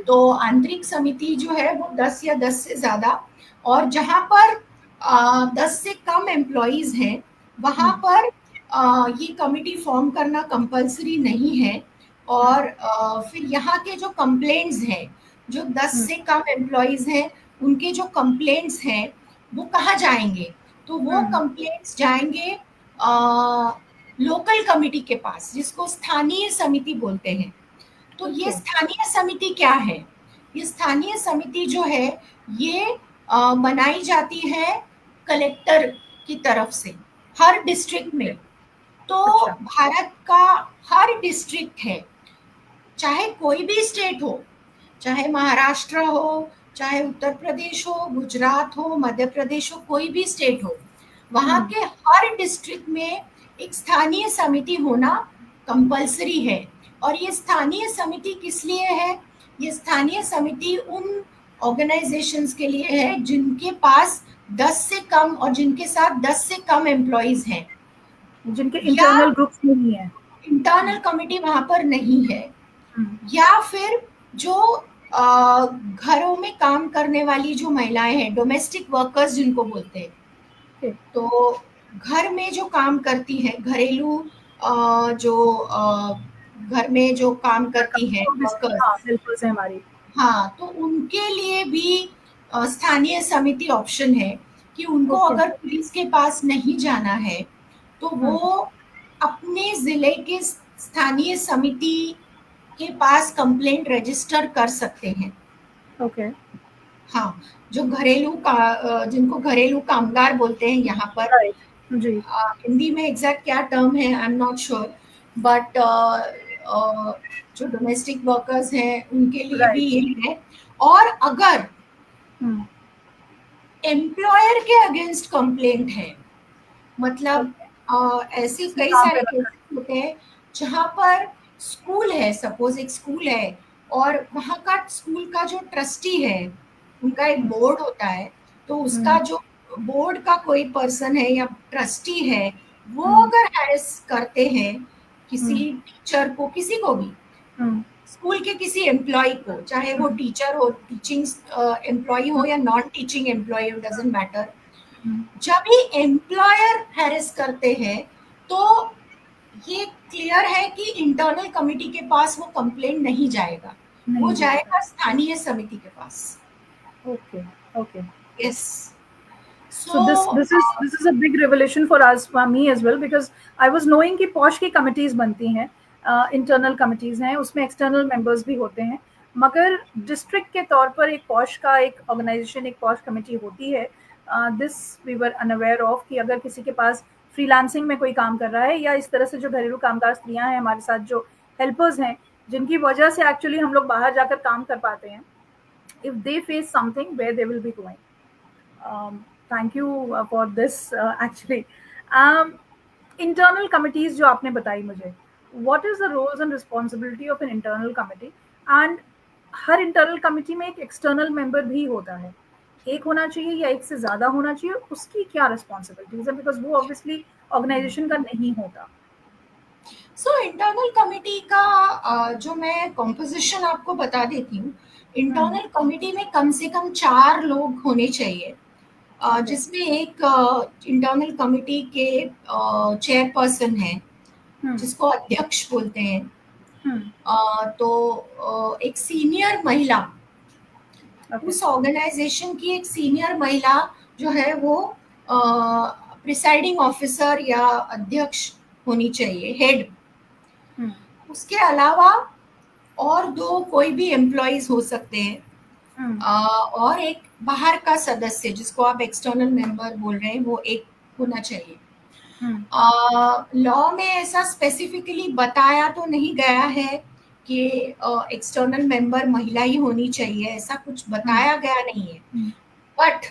तो आंतरिक समिति जो है वो 10 या 10 से ज्यादा, और जहां पर 10 से कम एम्प्लॉयज हैं वहां पर ये कमिटी फॉर्म करना कंपलसरी नहीं है। और फिर यहाँ के जो कंप्लेंट्स हैं, जो 10 से कम एम्प्लॉयज हैं उनके जो कंप्लेंट्स हैं वो कहाँ जाएंगे, तो वो कंप्लेंट्स जाएंगे लोकल कमिटी के पास जिसको स्थानीय समिति बोलते हैं। तो ये
ओके,
स्थानीय समिति क्या है? ये स्थानीय समिति जो है ये बनाई जाती है कलेक्टर की तरफ से हर डिस्ट्रिक्ट में। तो
अच्छा,
भारत का हर डिस्ट्रिक्ट है, चाहे कोई भी स्टेट हो, चाहे महाराष्ट्र हो, चाहे उत्तर प्रदेश हो, गुजरात हो, मध्य प्रदेश हो, कोई भी स्टेट हो, वहाँ के हर डिस्ट्रिक्ट में एक स्थानीय समिति होना कंपलसरी है। और ये स्थानीय समिति किस लिए है? ये स्थानीय समिति उन ऑर्गेनाइजेशंस के लिए है जिनके पास 10 से कम और जिनके साथ 10 से कम एम्प्लॉयज हैं
जिनके
या
इंटरनल ग्रुप्स नहीं है।
इंटरनल कमिटी वहां पर नहीं है, या फिर जो घरों में काम करने वाली जो महिलाएं हैं, डोमेस्टिक वर्कर्स जिनको बोलते हैं,
ओके,
तो घर में जो काम करती हैं, घरेलू जो घर में जो काम करती हैं वर्कर्स,
हाँ, हेल्पर्स है हमारी।
हाँ, तो उनके लिए भी स्थानीय समिति ऑप्शन है कि उनको
ओके,
अगर पुलिस के पास नहीं जाना है तो वो अपने जिले के स्थानीय समिति के पास कंप्लेंट रजिस्टर कर सकते हैं।
ओके,
हाँ, जो जिनको घरेलू कामगार बोलते हैं यहाँ पर,
राइट, जी,
हिंदी में एग्जैक्ट क्या टर्म है I am not sure, but जो डोमेस्टिक वर्कर्स हैं उनके लिए भी
राइट,
ये है। और अगर
हम्म,
एम्प्लॉयर के अगेंस्ट कंप्लेंट है, मतलब
ओके,
ऐसे
किसी
कई
काम पे
सारे
मत कर।
केसेस होते हैं जहाँ पर स्कूल है, सपोज एक स्कूल है और वहाँ का स्कूल का जो ट्रस्टी है, उनका एक बोर्ड होता है, तो उसका जो बोर्ड का कोई पर्सन है या ट्रस्टी है वो अगर हैरेस करते हैं किसी टीचर को, किसी को भी, स्कूल के किसी एम्प्लॉय को, चाहे वो टीचर हो, टीचिंग एम्प्लॉय हो या नॉन टीचिंग एम्प्लॉय हो, डजेंट मैटर, जब ही एम्प्लॉयर हैरेस करते हैं तो ये क्लियर है कि इंटरनल कमिटी के पास वो कंप्लेंट नहीं जाएगा, वो
नहीं जाएगा।
जाएगा स्थानीय समिति के पास।
Okay, okay.
Yes,
So
so
this is a big revelation for us, for me as well, because I was knowing कि पॉश की कमिटीज बनती हैं, इंटरनल कमिटीज हैं, उसमें एक्सटर्नल मेंबर्स भी होते हैं, मगर डिस्ट्रिक्ट के तौर पर एक पॉश का एक ऑर्गेनाइजेशन, एक पॉश कमिटी होती है। This we were unaware of कि अगर किसी के पास फ्रीलांसिंग में कोई काम कर रहा है, या इस तरह से जो घरेलू कामगार स्त्रियां हैं हमारे साथ, जो हेल्पर्स हैं, जिनकी वजह से एक्चुअली हम लोग बाहर जाकर काम कर पाते हैं, if they face something, where they will be going. Thank you for this actually. um, Internal committees जो आपने बताई मुझे, what is the roles and responsibility of an internal committee, and her internal committee में एक external member भी होता है, एक होना चाहिए या एक से ज्यादा होना चाहिए, उसकी क्या रिस्पॉन्सिबिलिटीज है, बिकॉज वो ऑब्वियसली ऑर्गेनाइजेशन का नहीं होता.
सो इंटरनल कमिटी का जो मैं कॉम्पोजिशन आपको बता देती हूँ. इंटरनल कमिटी में कम से कम 4 लोग होने चाहिए, जिसमें एक इंटरनल कमिटी के चेयरपर्सन है, जिसको अध्यक्ष बोलते हैं. तो एक सीनियर महिला, उस ऑर्गेनाइजेशन की एक सीनियर महिला जो है वो प्रिसाइडिंग ऑफिसर या अध्यक्ष होनी चाहिए, हेड. उसके अलावा और 2 कोई भी एम्प्लॉइज हो सकते हैं, और एक बाहर का सदस्य जिसको आप एक्सटर्नल मेंबर बोल रहे हैं, वो एक होना चाहिए. लॉ में ऐसा स्पेसिफिकली बताया तो नहीं गया है कि एक्सटर्नल मेंबर महिला ही होनी चाहिए, ऐसा कुछ बताया गया नहीं है. बट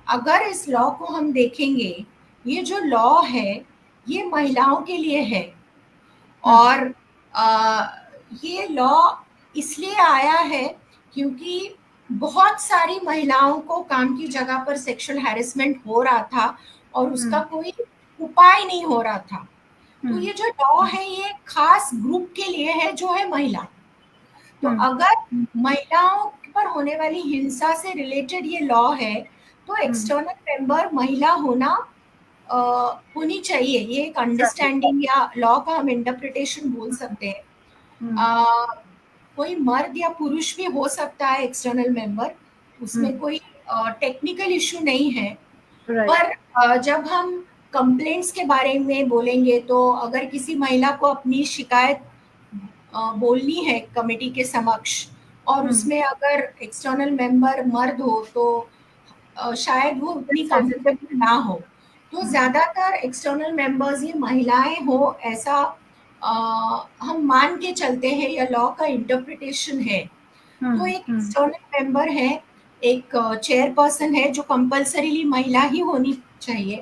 अगर इस लॉ को हम देखेंगे, ये जो लॉ है ये महिलाओं के लिए है, और ये लॉ इसलिए आया है क्योंकि बहुत सारी महिलाओं को काम की जगह पर सेक्सुअल हैरेसमेंट हो रहा था और उसका कोई उपाय नहीं हो रहा था. तो ये जो लॉ है ये खास ग्रुप के लिए है जो है महिला. तो अगर महिलाओं पर होने वाली हिंसा से रिलेटेड ये लॉ है तो एक्सटर्नल मेंबर महिला होनी चाहिए. ये एक अंडरस्टैंडिंग या लॉ का हम इंटरप्रिटेशन बोल सकते हैं. कोई मर्द या पुरुष भी हो सकता है एक्सटर्नल मेंबर, उसमें कोई टेक्निकल इशू नहीं है. पर जब हम कंप्लेंट्स के बारे में बोलेंगे तो अगर किसी महिला को अपनी शिकायत बोलनी है कमेटी के समक्ष और उसमें अगर एक्सटर्नल मेंबर मर्द हो तो शायद वो उतनी कंफर्टेबल ना हो. तो ज्यादातर एक्सटर्नल मेंबर्स ये महिलाएं हो ऐसा हम मान के चलते हैं, या लॉ का इंटरप्रिटेशन है. तो एक एक्सटर्नल मेंबर है, एक चेयरपर्सन है जो कंपल्सरीली महिला ही होनी चाहिए,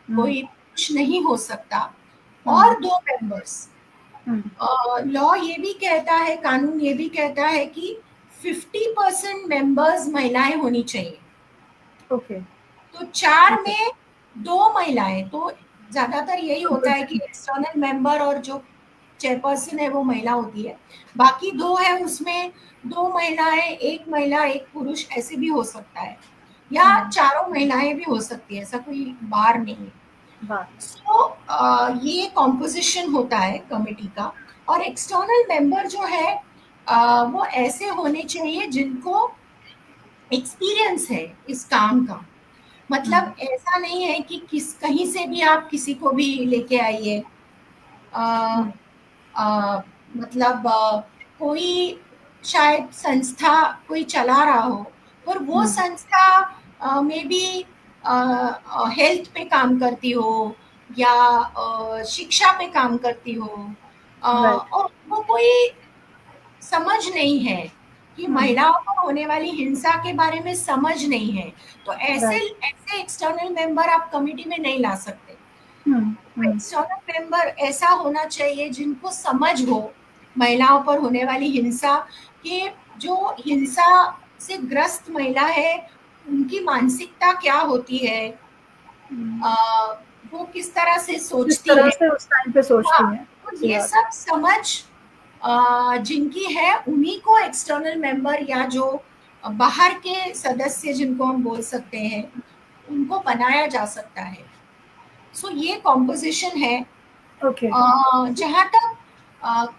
कोई पुरुष नहीं हो सकता, और 2 मेंबर्स. लॉ ये भी कहता है, कानून ये भी कहता है कि 50% मेंबर्स महिलाएं होनी चाहिए.
ओके.
तो 4 में 2 महिलाएं, तो ज्यादातर यही होता है कि एक्सटर्नल मेंबर और जो चेयरपर्सन है वो महिला होती है, बाकी 2 है उसमें 2 महिलाएं, 1 महिला 1 पुरुष ऐसे भी हो सकता है, या चारों महिलाएं भी हो सकती है, ऐसा कोई बार नहीं है. तो ये कॉम्पोजिशन होता है कमेटी का. और एक्सटर्नल मेंबर जो है वो ऐसे होने चाहिए जिनको एक्सपीरियंस है इस काम का. मतलब ऐसा नहीं है कि कहीं से भी आप किसी को भी लेके आइए. मतलब कोई शायद संस्था कोई चला रहा हो, पर वो संस्था में भी हेल्थ पे काम करती हो या शिक्षा पे काम करती हो, और वो कोई समझ नहीं है कि महिलाओं को होने वाली हिंसा के बारे में समझ नहीं है, तो ऐसे एक्सटर्नल मेंबर आप कमेटी में नहीं ला सकते. एक्सटर्नल मेंबर ऐसा होना चाहिए जिनको समझ हो महिलाओं पर होने वाली हिंसा के, जो हिंसा से ग्रस्त महिला है उनकी मानसिकता क्या होती है, वो किस तरह से सोचती है,
से उस टाइम पे सोचती है.
तो ये सब समझ जिनकी है उन्हीं को एक्सटर्नल मेंबर या जो बाहर के सदस्य जिनको हम बोल सकते हैं उनको बनाया जा सकता है. सो ये कॉम्पोजिशन है. जहाँ तक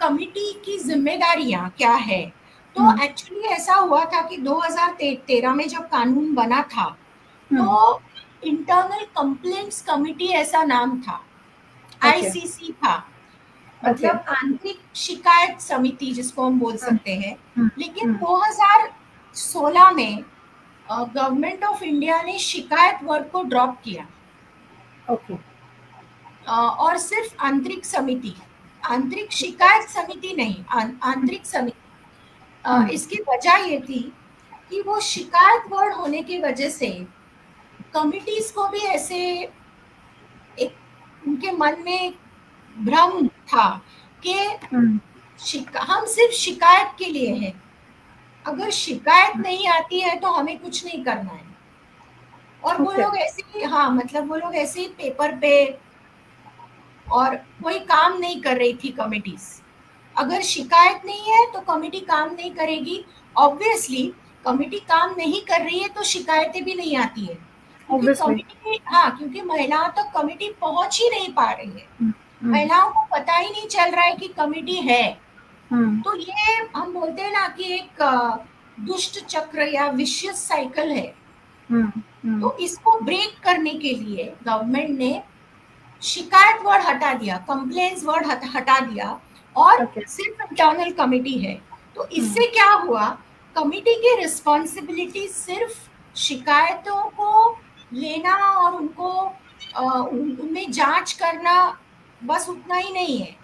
कमिटी की जिम्मेदारियां क्या है, तो एक्चुअली ऐसा हुआ था कि 2013 में जब कानून बना था तो इंटरनल कंप्लेंट्स कमिटी ऐसा नाम था, ICC था, मतलब आंतरिक शिकायत समिति जिसको हम बोल सकते हैं. लेकिन 2016 में गवर्नमेंट ऑफ इंडिया ने शिकायत वर्ग को ड्रॉप किया. और सिर्फ आंतरिक समिति, आंतरिक शिकायत समिति नहीं, आंतरिक समिति। इसकी वजह ये थी कि वो शिकायत वर्ड होने की वजह से कमिटीज को भी ऐसे एक उनके मन में भ्रम था कि हम सिर्फ शिकायत के लिए हैं, अगर शिकायत नहीं आती है तो हमें कुछ नहीं करना है। और वो लोग ऐसे ही, हाँ मतलब वो लोग ऐसे ही पेपर पे, और कोई काम नहीं कर रही थी कमिटीज। अगर शिकायत नहीं है तो कमिटी काम नहीं करेगी। ऑब्वियसली कमिटी काम नहीं कर रही है तो शिकायतें भी नहीं आती है, क्योंकि कमिटी, हाँ क्योंकि महिलाओं तक कमिटी पहुंच ही नहीं पा रही है, महिलाओं को पता ही नहीं चल रहा है कि कमिटी है। तो ये हम बोलते हैं ना कि एक दुष्ट चक्र या विशियस साइकिल है। तो इसको ब्रेक करने के लिए गवर्नमेंट ने शिकायत वर्ड हटा दिया, कंप्लेंट्स वर्ड हटा दिया, और सिर्फ इंटरनल कमिटी है। तो इससे क्या हुआ, कमिटी की रिस्पॉन्सिबिलिटी सिर्फ शिकायतों को लेना और उनको उनमें जांच करना, बस उतना ही नहीं है,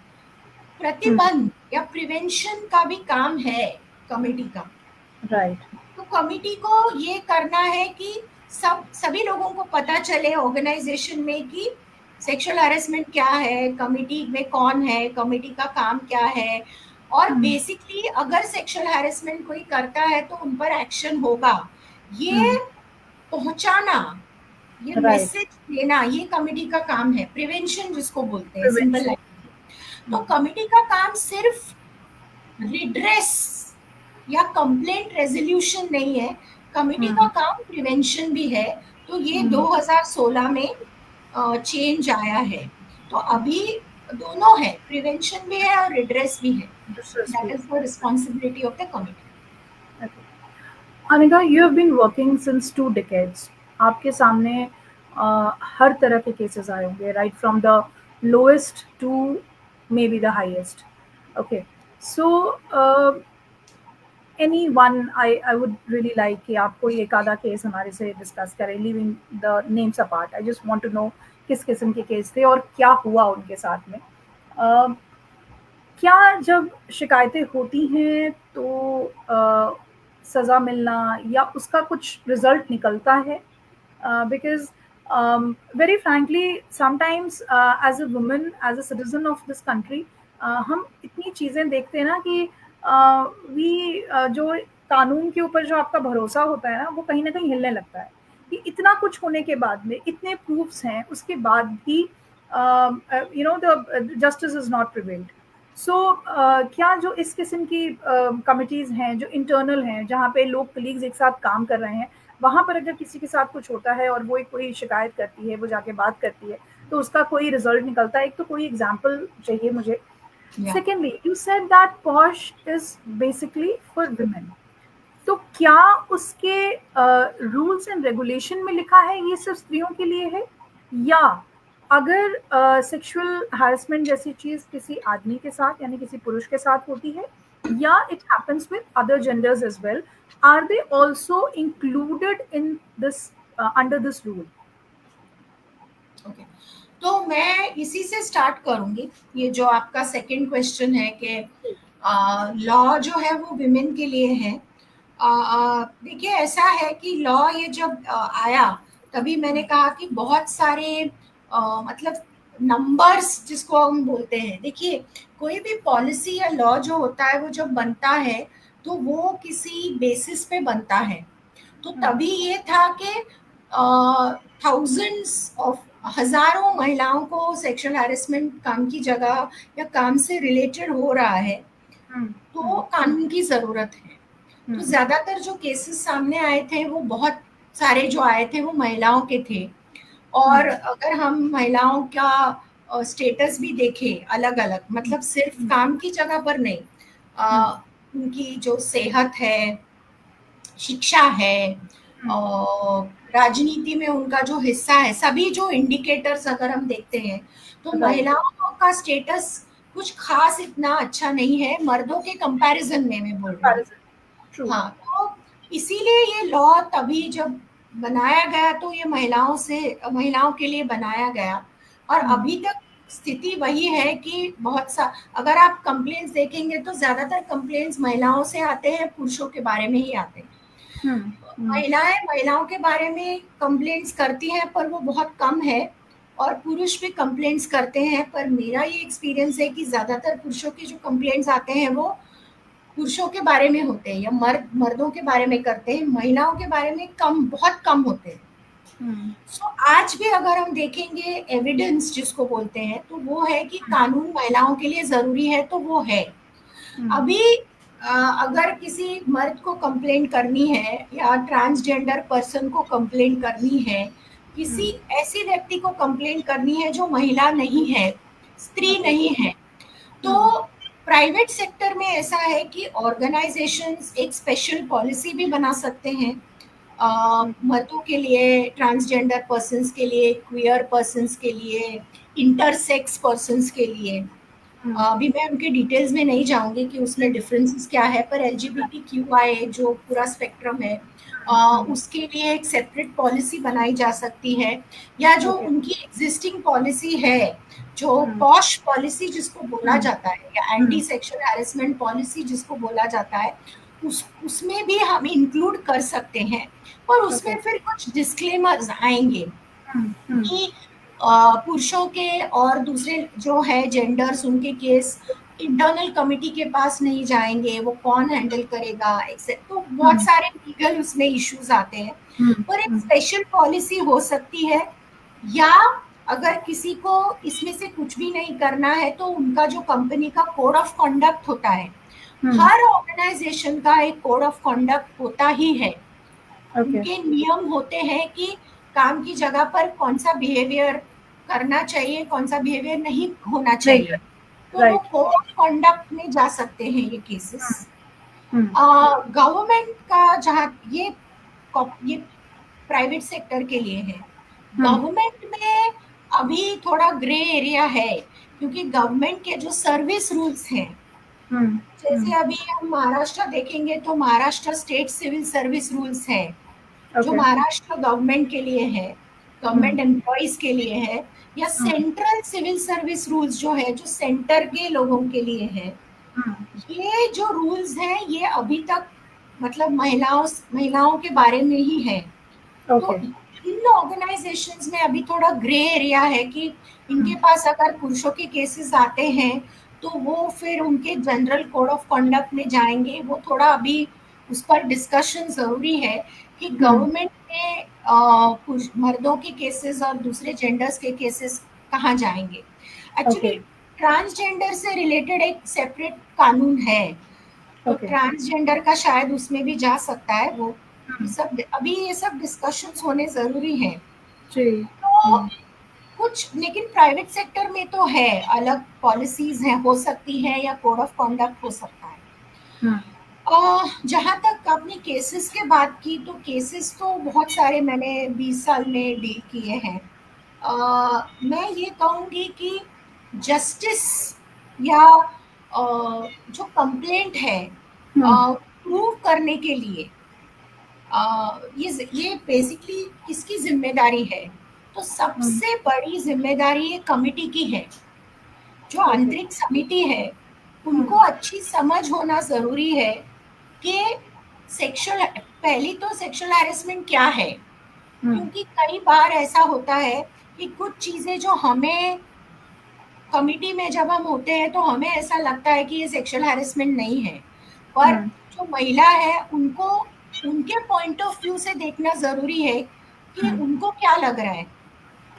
प्रतिबंध या प्रिवेंशन का भी काम है कमिटी का।
राइट।
तो कमिटी को ये करना है कि सभी लोगों को पता चले ऑर्गेनाइजेशन में कि सेक्सुअल हैरेसमेंट क्या है, कमिटी में कौन है, कमिटी का काम क्या है, और बेसिकली अगर सेक्सुअल हैरेसमेंट कोई करता है तो उन पर एक्शन होगा, ये पहुंचाना, ये मैसेज देना, ये कमिटी का काम है, प्रिवेंशन जिसको बोलते हैं सिंपल लाइफ। तो कमिटी का काम सिर्फ रिड्रेस या कंप्लेंट रेजोल्यूशन नहीं है, कमिटी का काम प्रिवेंशन भी है। तो ये 2016 में चेंज आया है। तो अभी दोनों है, प्रिवेंशन भी है और रिड्रेस भी है। That is the responsibility of the committee.
Anika, you have been working since 2 decades. आपके सामने हर तरह के केसेस आए होंगे, right from the lowest to maybe the highest. Okay, so anyone, I would really like कि आप कोई एक आधा केस हमारे से डिस्कस करें, leaving the names apart. I just want to know किस किस्म के केस थे और क्या हुआ उनके साथ में. क्या जब शिकायतें होती हैं तो सज़ा मिलना या उसका कुछ रिजल्ट निकलता है? Because very frankly sometimes as a woman, as a citizen of this country, हम इतनी चीज़ें देखते हैं ना कि जो कानून के ऊपर जो आपका भरोसा होता है ना, वो कहीं ना कहीं हिलने लगता है कि इतना कुछ होने के बाद में, इतने प्रूफ्स हैं, उसके बाद भी the justice is not prevailed. So क्या जो इस किस्म की कमिटीज़ हैं जो इंटरनल हैं, जहाँ पे लोग कलीग्स एक साथ काम कर रहे हैं, वहाँ पर अगर किसी के साथ कुछ होता है और वो एक कोई शिकायत करती है, वो जाके बात करती है, तो उसका कोई रिजल्ट निकलता है? एक तो कोई एग्जांपल चाहिए मुझे. Secondly, you said that POSH is basically for women. तो क्या उसके रूल्स एंड रेगुलेशन में लिखा है ये सिर्फ स्त्रियों के लिए है, या अगर सेक्सुअल हैरेसमेंट जैसी चीज किसी आदमी के साथ यानी किसी पुरुष के साथ होती है, या it happens with other genders as well, are they also included in this under this rule?
Okay, तो मैं इसी से स्टार्ट करूंगी. ये जो आपका सेकंड क्वेश्चन है कि लॉ जो है वो विमेन के लिए है. देखिए ऐसा है कि लॉ ये जब आया तभी मैंने कहा कि बहुत सारे मतलब नंबर्स जिसको हम बोलते हैं, देखिए कोई भी पॉलिसी या लॉ जो होता है वो जब बनता है तो वो किसी बेसिस पे बनता है. तो तभी ये था कि थाउजेंड्स ऑफ, हजारों महिलाओं को सेक्सुअल हैरेसमेंट काम की जगह या काम से रिलेटेड हो रहा है, तो कानून की जरूरत है. तो ज्यादातर जो केसेस सामने आए थे वो बहुत सारे जो आए थे वो महिलाओं के थे. और अगर हम महिलाओं का स्टेटस भी देखें अलग अलग, मतलब सिर्फ काम की जगह पर नहीं, उनकी जो सेहत है, शिक्षा है, राजनीति में उनका जो हिस्सा है, सभी जो इंडिकेटर्स अगर हम देखते हैं तो महिलाओं का स्टेटस कुछ खास इतना अच्छा नहीं है मर्दों के कंपैरिजन में, मैं बोल रही हूँ. हाँ, तो इसीलिए ये लॉ तभी जब बनाया गया तो ये महिलाओं के लिए बनाया गया. और अभी तक स्थिति वही है कि अगर आप कंप्लेंट्स देखेंगे तो ज्यादातर कंप्लेंट्स महिलाओं से आते हैं, पुरुषों के बारे में ही आते हैं। महिलाओं के बारे में कंप्लेंट्स करती हैं पर वो बहुत कम है, और पुरुष भी कंप्लेंट्स करते हैं, पर मेरा ये एक्सपीरियंस है कि ज्यादातर पुरुषों की जो कंप्लेंट्स आते हैं वो पुरुषों के बारे में होते हैं, या मर्दों के बारे में करते हैं, महिलाओं के बारे में बहुत कम होते हैं। सो आज भी अगर हम देखेंगे एविडेंस जिसको बोलते हैं, तो वो है कि कानून महिलाओं के लिए जरूरी है, तो वो है। अभी अगर किसी मर्द को कंप्लेंट करनी है या ट्रांसजेंडर पर्सन को कंप्लेंट करनी है, किसी ऐसी व्यक्ति को कंप्लेंट करनी है जो महिला नहीं है, स्त्री नहीं है, तो प्राइवेट सेक्टर में ऐसा है कि ऑर्गेनाइजेशंस एक स्पेशल पॉलिसी भी बना सकते हैं मर्दों के लिए, ट्रांसजेंडर पर्सन्स के लिए, क्वियर पर्सन्स के लिए, इंटरसेक्स पर्सन्स के लिए। अभी मैं उनके डिटेल्स में नहीं जाऊंगी कि उसमें डिफरेंसेस क्या है, पर LGBTQI जो पूरा स्पेक्ट्रम है उसके लिए एक सेपरेट पॉलिसी बनाई जा सकती है, या जो उनकी एग्जिस्टिंग पॉलिसी है, जो पॉश पॉलिसी जिसको बोला जाता है, या एंटी सेक्सुअल हैरेसमेंट पॉलिसी जिसको बोला जाता है, उसमें भी हम इंक्लूड कर सकते हैं। पर उसमें फिर कुछ डिस्क्लेमर्स आएंगे कि पुरुषों के और दूसरे जो है जेंडर्स, उनके केस इंटरनल कमिटी के पास नहीं जाएंगे, वो कौन हैंडल करेगा, तो बहुत सारे लीगल उसमें इश्यूज आते हैं। पर एक स्पेशल पॉलिसी हो सकती है, या अगर किसी को इसमें से कुछ भी नहीं करना है तो उनका जो कंपनी का कोड ऑफ कंडक्ट होता है, हर ऑर्गेनाइजेशन का एक कोड ऑफ कंडक्ट होता ही है। उनके नियम होते हैं कि काम की जगह पर कौन सा बिहेवियर करना चाहिए, कौन सा बिहेवियर नहीं होना चाहिए, तो वो कोड ऑफ कंडक्ट में जा सकते हैं ये केसेस। गवर्नमेंट का जहाँ ये प्राइवेट सेक्टर के लिए है, गवर्नमेंट में अभी थोड़ा ग्रे एरिया है, क्योंकि गवर्नमेंट के जो सर्विस रूल्स हैं, जैसे अभी हम महाराष्ट्र देखेंगे तो Maharashtra state civil service rules है, जो महाराष्ट्र गवर्नमेंट के लिए है, गवर्नमेंट एम्प्लॉइज के लिए है, या सेंट्रल सिविल सर्विस रूल्स जो है, जो सेंटर के लोगों के लिए है। ये जो रूल्स हैं ये अभी तक मतलब महिलाओं के बारे में ही है। तो इन ऑर्गेनाइजेशंस में अभी थोड़ा ग्रे एरिया है कि इनके पास अगर पुरुषों के केसेस आते हैं तो वो फिर उनके जनरल कोड ऑफ कंडक्ट में जाएंगे। वो थोड़ा अभी उस पर डिस्कशन जरूरी है कि गवर्नमेंट में मर्दों के केसेस और दूसरे जेंडर्स के केसेस कहाँ जाएंगे। एक्चुअली ट्रांसजेंडर से रिलेटेड एक सेपरेट कानून है, तो ट्रांसजेंडर का शायद उसमें भी जा सकता है। वो सब अभी ये सब डिस्कशंस होने जरूरी हैं। तो कुछ, लेकिन प्राइवेट सेक्टर में तो है, अलग पॉलिसीज हैं, हो सकती हैं, या कोड ऑफ कंडक्ट हो सकता है। जहाँ तक आपने केसेस के बात की, तो केसेस तो बहुत सारे मैंने 20 साल में डील किए हैं। मैं ये कहूँगी कि जस्टिस या जो कंप्लेंट है प्रूव करने के लिए ये बेसिकली किसकी जिम्मेदारी है, तो सबसे बड़ी जिम्मेदारी ये कमिटी की है। जो आंतरिक समिति है उनको अच्छी समझ होना जरूरी है कि पहली तो सेक्सुअल हैरेसमेंट क्या है, क्योंकि कई बार ऐसा होता है कि कुछ चीजें जो हमें कमिटी में जब हम होते हैं तो हमें ऐसा लगता है कि ये सेक्सुअल हैरेसमेंट नहीं है, पर जो महिला है उनको उनके पॉइंट ऑफ व्यू से देखना जरूरी है कि उनको क्या लग रहा है।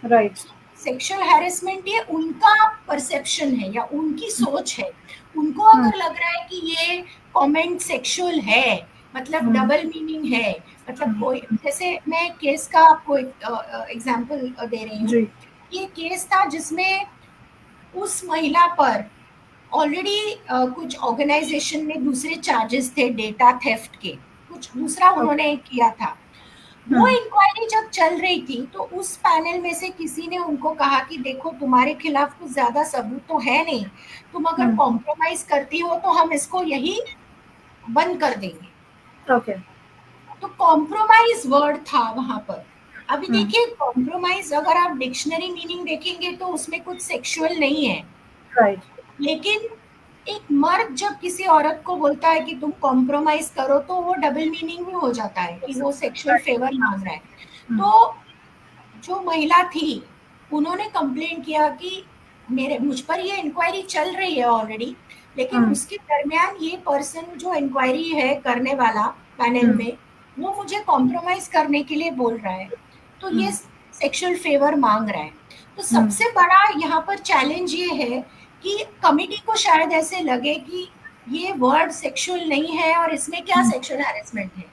राइट,
सेक्सुअल हैरेसमेंट ये उनका परसेप्शन है या उनकी सोच है। उनको अगर लग रहा है कि ये कमेंट सेक्सुअल है, मतलब डबल मीनिंग है, मतलब कोई, जैसे मैं केस का आपको एग्जांपल दे रही हूँ। ये केस था जिसमें उस महिला पर ऑलरेडी कुछ ऑर्गेनाइजेशन में दूसरे चार्जेस थे, डेटा थेफ्ट के, कुछ दूसरा उन्होंने किया था। वो इंक्वायरी जब चल रही थी तो उस पैनल में से किसी ने उनको कहा कि देखो तुम्हारे खिलाफ कुछ ज्यादा सबूत तो है नहीं, तुम अगर कॉम्प्रोमाइज करती हो तो हम इसको यही बंद कर देंगे।
ओके।
तो कॉम्प्रोमाइज वर्ड था वहां पर। अभी देखिए, कॉम्प्रोमाइज अगर आप डिक्शनरी मीनिंग देखेंगे तो उसमें कुछ सेक्सुअल नहीं है,
राइट।
लेकिन एक मर्द जब किसी औरत को बोलता है कि तुम कॉम्प्रोमाइज करो, तो वो डबल मीनिंग में हो जाता है कि वो सेक्सुअल फेवर मांग रहा है। तो जो महिला थी, उन्होंने कंप्लेन किया कि मेरे मुझ पर ये इंक्वायरी चल रही है ऑलरेडी, लेकिन उसके दरमियान ये पर्सन जो इंक्वायरी है करने वाला पैनल में, वो मुझे कॉम्प्रोमाइज करने के लिए बोल रहा है, तो ये सेक्सुअल फेवर मांग रहा है। तो सबसे बड़ा यहाँ पर चैलेंज ये है कि कमिटी को शायद ऐसे लगे कि ये वर्ड सेक्सुअल नहीं है और इसमें क्या सेक्सुअल हैरेसमेंट है।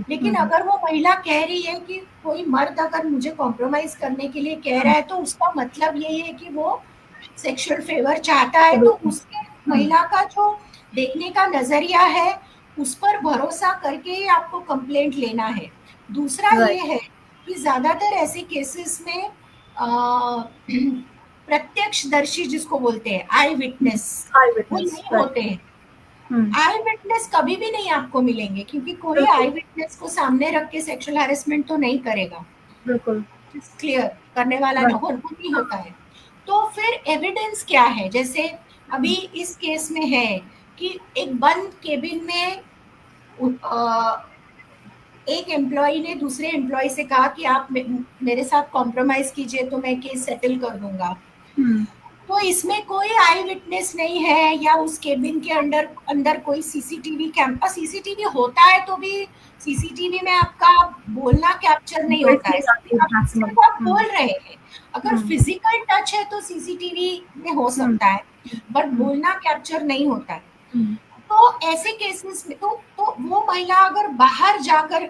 लेकिन अगर वो महिला कह रही है कि कोई मर्द अगर मुझे कॉम्प्रोमाइज करने के लिए कह रहा है, तो उसका मतलब यही है कि वो सेक्सुअल फेवर चाहता है। तो उसके महिला का जो देखने का नजरिया है, उस पर भरोसा करके ही आपको कंप्लेंट लेना है। दूसरा ये है कि ज्यादातर ऐसे केसेस में प्रत्यक्षदर्शी जिसको बोलते हैं, आई विटनेस, वो नहीं होते हैं। आई विटनेस कभी भी नहीं आपको मिलेंगे, क्योंकि कोई आई विटनेस को सामने रख के सेक्सुअल हैरेसमेंट तो नहीं करेगा,
बिल्कुल
क्लियर करने वाला नहीं होता है। तो फिर एविडेंस क्या है? जैसे अभी इस केस में है कि एक बंद केबिन में एक एम्प्लॉय ने दूसरे एम्प्लॉय से कहा कि आप मेरे साथ कॉम्प्रोमाइज कीजिए तो मैं केस सेटल कर दूंगा। तो इसमें कोई आई विटनेस नहीं है, या उस केबिन के अंदर अंदर कोई सीसीटीवी कैमरा, सीसीटीवी होता है तो भी सीसीटीवी में आपका बोलना कैप्चर नहीं होता है, सिर्फ आप बोल रहे हैं। अगर फिजिकल टच है तो सीसीटीवी में हो सकता है, बट बोलना कैप्चर नहीं होता है। तो ऐसे केसेस में तो वो महिला अगर बाहर जाकर,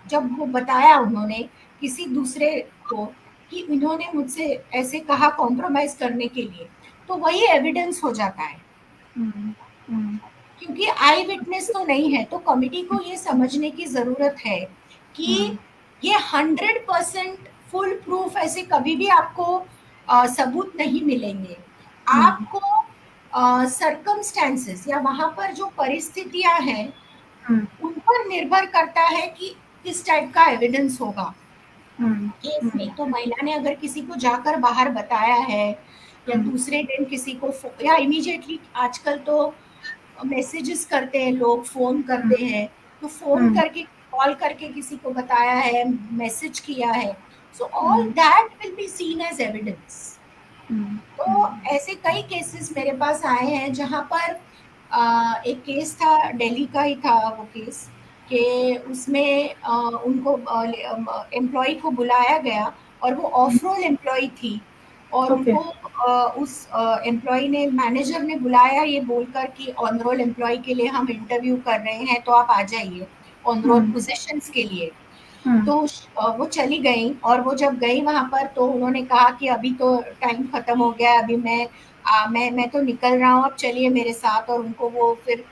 जब वो बताया उन्होंने किसी दूसरे को कि इन्होंने मुझसे ऐसे कहा कॉम्प्रोमाइज करने के लिए, तो वही एविडेंस हो जाता है, क्योंकि आई विटनेस तो नहीं है। तो कमिटी को ये समझने की जरूरत है कि ये 100% फुल प्रूफ ऐसे कभी भी आपको सबूत नहीं मिलेंगे। आपको सर्कमस्टेंसेस या वहां पर जो परिस्थितियां हैं, उन पर निर्भर करता है कि किस टाइप का एविडेंस होगा केस में। तो महिला ने अगर किसी को जाकर बाहर बताया है, या दूसरे दिन किसी को, या इमीडिएटली आजकल तो मैसेजेस करते हैं लोग, फोन करते हैं, तो फोन करके कॉल करके किसी को बताया है, मैसेज किया है, so all that will be seen as evidence. तो ऐसे कई केसेस मेरे पास आए हैं जहां पर एक केस था, दिल्ली का ही था वो केस, कि उसमें उनको एम्प्लॉय को बुलाया गया, और वो ऑफ रोल एम्प्लॉय थी, और उनको उस एम्प्लॉय ने, मैनेजर ने बुलाया ये बोलकर कि ऑन रोल एम्प्लॉय के लिए हम इंटरव्यू कर रहे हैं, तो आप आ जाइए ऑन रोल पोजीशंस के लिए। तो वो चली गई, और वो जब गई वहां पर तो उन्होंने कहा कि अभी तो टाइम खत्म हो गया, अभी मैं तो निकल रहा हूँ, अब चलिए मेरे साथ। और उनको वो फिर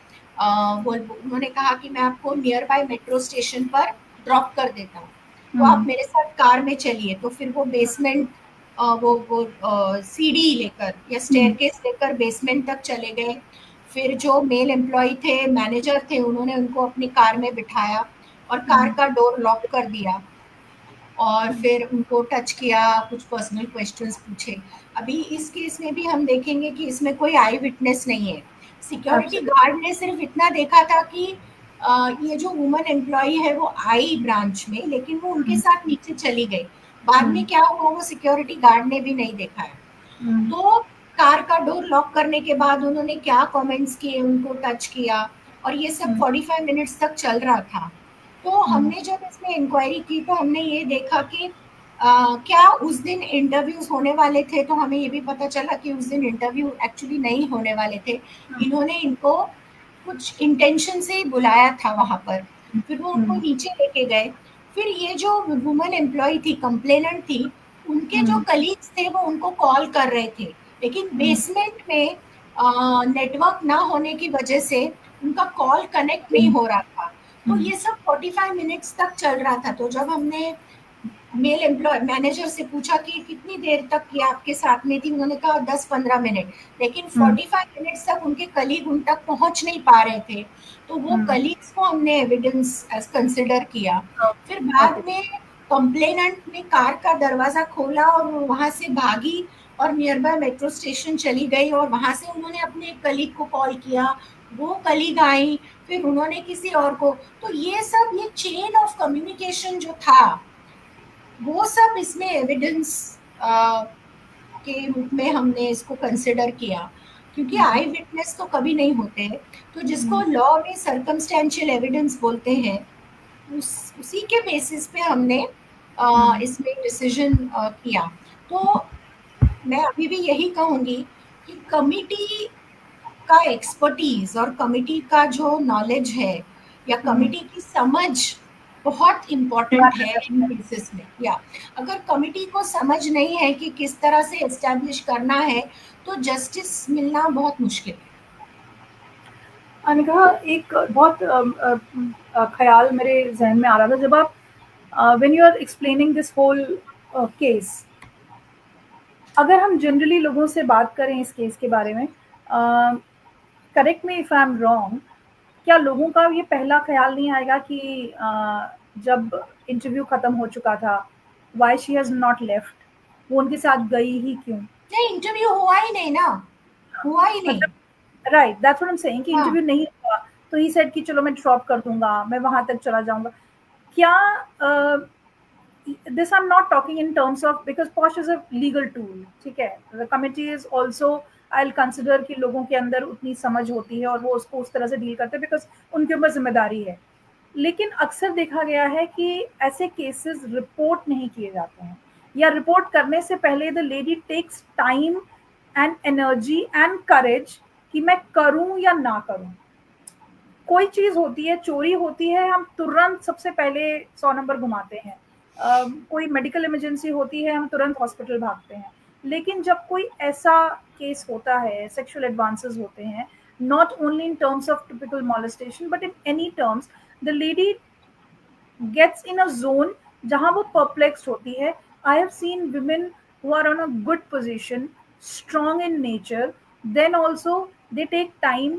वो उन्होंने कहा कि मैं आपको नियर बाय मेट्रो स्टेशन पर ड्रॉप कर देता हूँ, तो आप मेरे साथ कार में चलिए। तो फिर वो बेसमेंट, वो सीढ़ी लेकर या स्टेयरकेस लेकर बेसमेंट तक चले गए। फिर जो मेल एम्प्लॉय थे, मैनेजर थे, उन्होंने उनको अपनी कार में बिठाया और कार का डोर लॉक कर दिया, और फिर उनको टच किया, कुछ पर्सनल क्वेश्चंस पूछे। अभी इस केस में भी हम देखेंगे कि इसमें कोई आई विटनेस नहीं है। सिक्योरिटी गार्ड ने सिर्फ इतना देखा था कि ये जो वुमन एम्प्लॉय है वो आई ब्रांच में, लेकिन वो उनके साथ नीचे चली गई। बाद में क्या हुआ वो सिक्योरिटी गार्ड ने भी नहीं देखा है। तो कार का डोर लॉक करने के बाद उन्होंने क्या कमेंट्स किए, उनको टच किया, और ये सब 45 मिनट्स तक चल रहा था। तो हमने जब इसमें इंक्वायरी की तो हमने ये देखा कि क्या उस दिन इंटरव्यूज होने वाले थे, तो हमें ये भी पता चला कि उस दिन इंटरव्यू एक्चुअली नहीं होने वाले थे। इन्होंने इनको कुछ इंटेंशन से ही बुलाया था वहां पर। फिर वो उनको नीचे लेके गए। फिर ये जो वुमन एम्प्लॉय थी, कंप्लेनेंट थी, उनके जो कलीग्स थे वो उनको कॉल कर रहे थे, लेकिन बेसमेंट में नेटवर्क ना होने की वजह से उनका कॉल कनेक्ट नहीं हो रहा था। तो ये सब 45 मिनट्स तक चल रहा था। तो जब हमने मेल एम्प्लॉय मैनेजर से पूछा कि कितनी देर तक ये आपके साथ में थी, उन्होंने कहा 10-15 मिनट, लेकिन 45 मिनट्स तक उनके कलीग उन तक पहुंच नहीं पा रहे थे। तो वो कलीग्स को हमने एविडेंस कंसिडर किया। फिर बाद में कंप्लेनेंट ने कार का दरवाजा खोला और वो वहां से भागी और नियर बाय मेट्रो स्टेशन चली गई, और वहां से उन्होंने अपने एक कलीग को कॉल किया, वो कलीग आई, फिर उन्होंने किसी और को। तो ये सब, ये चेन ऑफ कम्युनिकेशन जो था, वो सब इसमें एविडेंस के रूप में हमने इसको कंसिडर किया, क्योंकि आई विटनेस तो कभी नहीं होते। तो जिसको लॉ में सर्कमस्टेंशियल एविडेंस बोलते हैं, उसी के बेसिस पे हमने इसमें डिसीजन किया। तो मैं अभी भी यही कहूंगी कि कमिटी का एक्सपर्टीज और कमिटी का जो नॉलेज है, या कमिटी की समझ बहुत इम्पोर्टेंट है इन केसेस में। या अगर कमिटी को समझ नहीं है कि किस तरह से एस्टैब्लिश करना है, तो जस्टिस मिलना बहुत मुश्किल है।
अनघा, एक बहुत ख्याल मेरे जहन में आ रहा था जब आप when you are explaining this whole case. अगर हम जनरली लोगों से बात करें इस केस के बारे में, correct me if I am wrong, क्या लोगों का ये पहला ख्याल नहीं आएगा कि जब इंटरव्यू खत्म हो चुका था, why she has not left, वो उनके साथ गई ही क्यों?
नहीं, इंटरव्यू हुआ ही नहीं ना, हुआ ही नहीं।
मतलब right, that's what I am saying कि
हाँ,
इंटरव्यू नहीं हुआ, तो ही सेड कि चलो मैं ड्रॉप कर दूंगा, मैं वहां तक चला जाऊंगा। क्या this I'm not talking in terms of, because POSH is a legal tool, ठीक है, the committee is also, I'll consider कि लोगों के अंदर उतनी समझ होती है और वो उसको उस तरह से डील करते हैं बिकॉज उनके ऊपर जिम्मेदारी है। लेकिन अक्सर देखा गया है कि ऐसे केसेस रिपोर्ट नहीं किए जाते हैं, या रिपोर्ट करने से पहले the lady takes time and energy and courage कि मैं करूं या ना करूं। कोई चीज होती है, चोरी होती है, हम तुरंत सबसे पहले 100 नंबर घुमाते हैं। कोई मेडिकल इमरजेंसी होती है, हम तुरंत हॉस्पिटल भागते हैं। लेकिन जब कोई ऐसा केस होता है, सेक्सुअल एडवांसेस होते हैं, not only in terms of typical molestation but in any terms, the lady gets in a zone जहां वो परप्लेक्स्ड होती है। I have seen women who are on a good position, strong in nature, then also they take time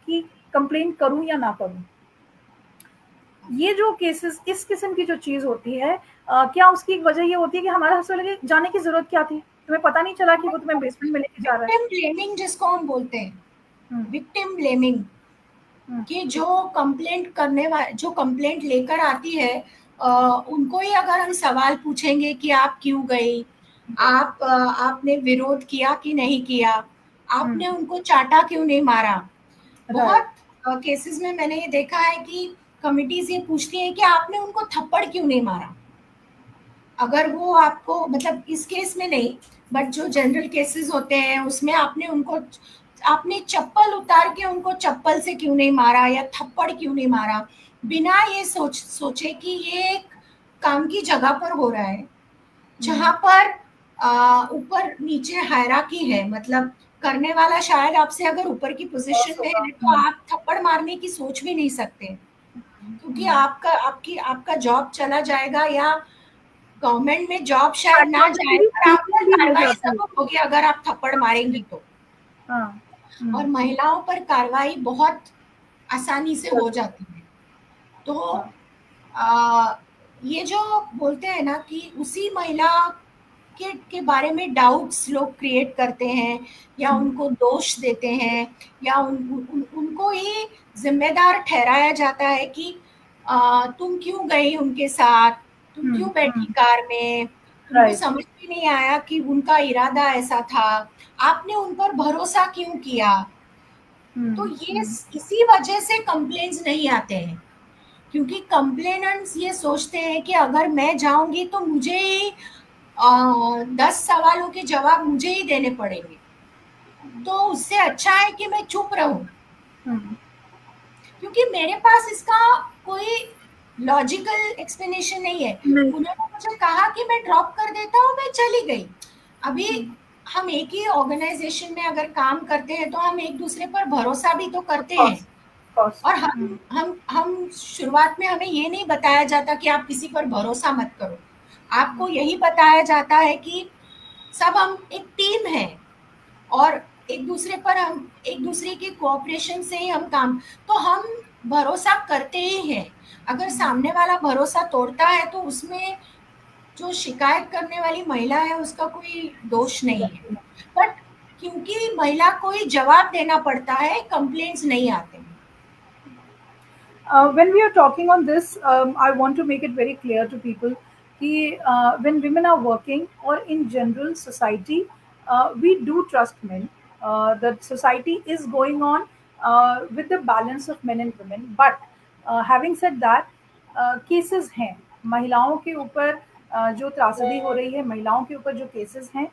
कि complain करूं या ना करूं। ये जो केसेस, इस किस्म की जो चीज होती है, क्या उसकी एक वजह ये होती है कि हमारा हॉस्पिटल जाने की जरूरत क्या थी, तुम्हें पता नहीं चला कि वो तुम्हें बेसमेंट में लेके जा रहा है?
विक्टिम ब्लेमिंग जिसको हम बोलते हैं,
हम्म,
विक्टिम ब्लेमिंग,
हम्म,
कि जो कंप्लेंट करने वाले, जो कंप्लेंट लेकर आती है, उनको ही अगर हम सवाल पूछेंगे कि आप क्यों गई, आपने विरोध किया कि नहीं किया, आपने उनको चाटा क्यों नहीं मारा।
राइट,
बहुत केसेस में मैंने ये देखा है कि कमिटीज ये पूछती हैं कि आपने उनको थप्पड़ क्यों नहीं मारा। अगर वो आपको, मतलब इस केस में नहीं, बट जो जनरल केसेस होते हैं उसमें आपने उनको, आपने चप्पल उतार के उनको चप्पल से क्यों नहीं मारा या थप्पड़ क्यों नहीं मारा, बिना ये सोचे कि ये एक काम की जगह पर हो रहा है, जहां पर ऊपर नीचे हायरार्की है। मतलब करने वाला शायद आपसे अगर ऊपर की
बॉस
पोजीशन में
होगा।
है तो आप थप्पड़ मारने की सोच भी नहीं सकते, क्योंकि आपका जॉब चला जाएगा, या गवर्नमेंट में जॉब शायद ना जाए,
ऑटोमेटिकली
पर आप पर
सीटिंग भी हो
कार्रवाई
जाती है।
जरूर होगी अगर आप थप्पड़ मारेंगी तो।
हाँ,
और महिलाओं पर कार्रवाई बहुत आसानी से हो जाती है। तो
हाँ,
आ, ये जो बोलते हैं ना कि उसी महिला के बारे में डाउट्स लोग क्रिएट करते हैं, या उनको दोष देते हैं, या उनको ही जिम्मेदार ठहराया जाता है कि तुम क्यों गई उनके साथ, तुम क्यों बैठी कार में, तुमको
राइट,
समझ में नहीं आया कि उनका इरादा ऐसा था, आपने उन पर भरोसा क्यों किया। तो ये इसी वजह से कंप्लेन्स नहीं आते हैं, क्योंकि कंप्लेनेंट्स ये सोचते हैं कि अगर मैं जाऊंगी तो मुझे ही 10 सवालों के जवाब मुझे ही देने पड़ेंगे, तो उससे अच्छा है कि मैं चुप रहूं, क्योंकि मेरे पास इसका कोई लॉजिकल एक्सप्लेनेशन नहीं है।
नहीं,
उन्होंने मुझे कहा कि मैं ड्रॉप कर देता हूँ, मैं चली गई। अभी हम एक ही ऑर्गेनाइजेशन में अगर काम करते हैं तो हम एक दूसरे पर भरोसा भी तो करते हैं।
कॉस्ट, कॉस्ट,
और हम शुरुआत में हमें ये नहीं बताया जाता कि आप किसी पर भरोसा मत करो। आपको यही बताया जाता है कि सब हम एक टीम है, और एक दूसरे के कोऑपरेशन से ही हम काम, तो हम भरोसा करते ही हैं। अगर सामने वाला भरोसा तोड़ता है तो उसमें जो शिकायत करने वाली महिला है उसका कोई दोष नहीं है, बट क्योंकि महिला को ही जवाब देना पड़ता है, कंप्लेंट्स नहीं आते हैं।
When we are talking on this, I want to make it very clear to people कि when women are working or in general society, we do trust men. That society is going on with the balance of men and women. But having said that, cases हैं महिलाओं के ऊपर, जो त्रासदी हो रही है महिलाओं के ऊपर, जो केसेस हैं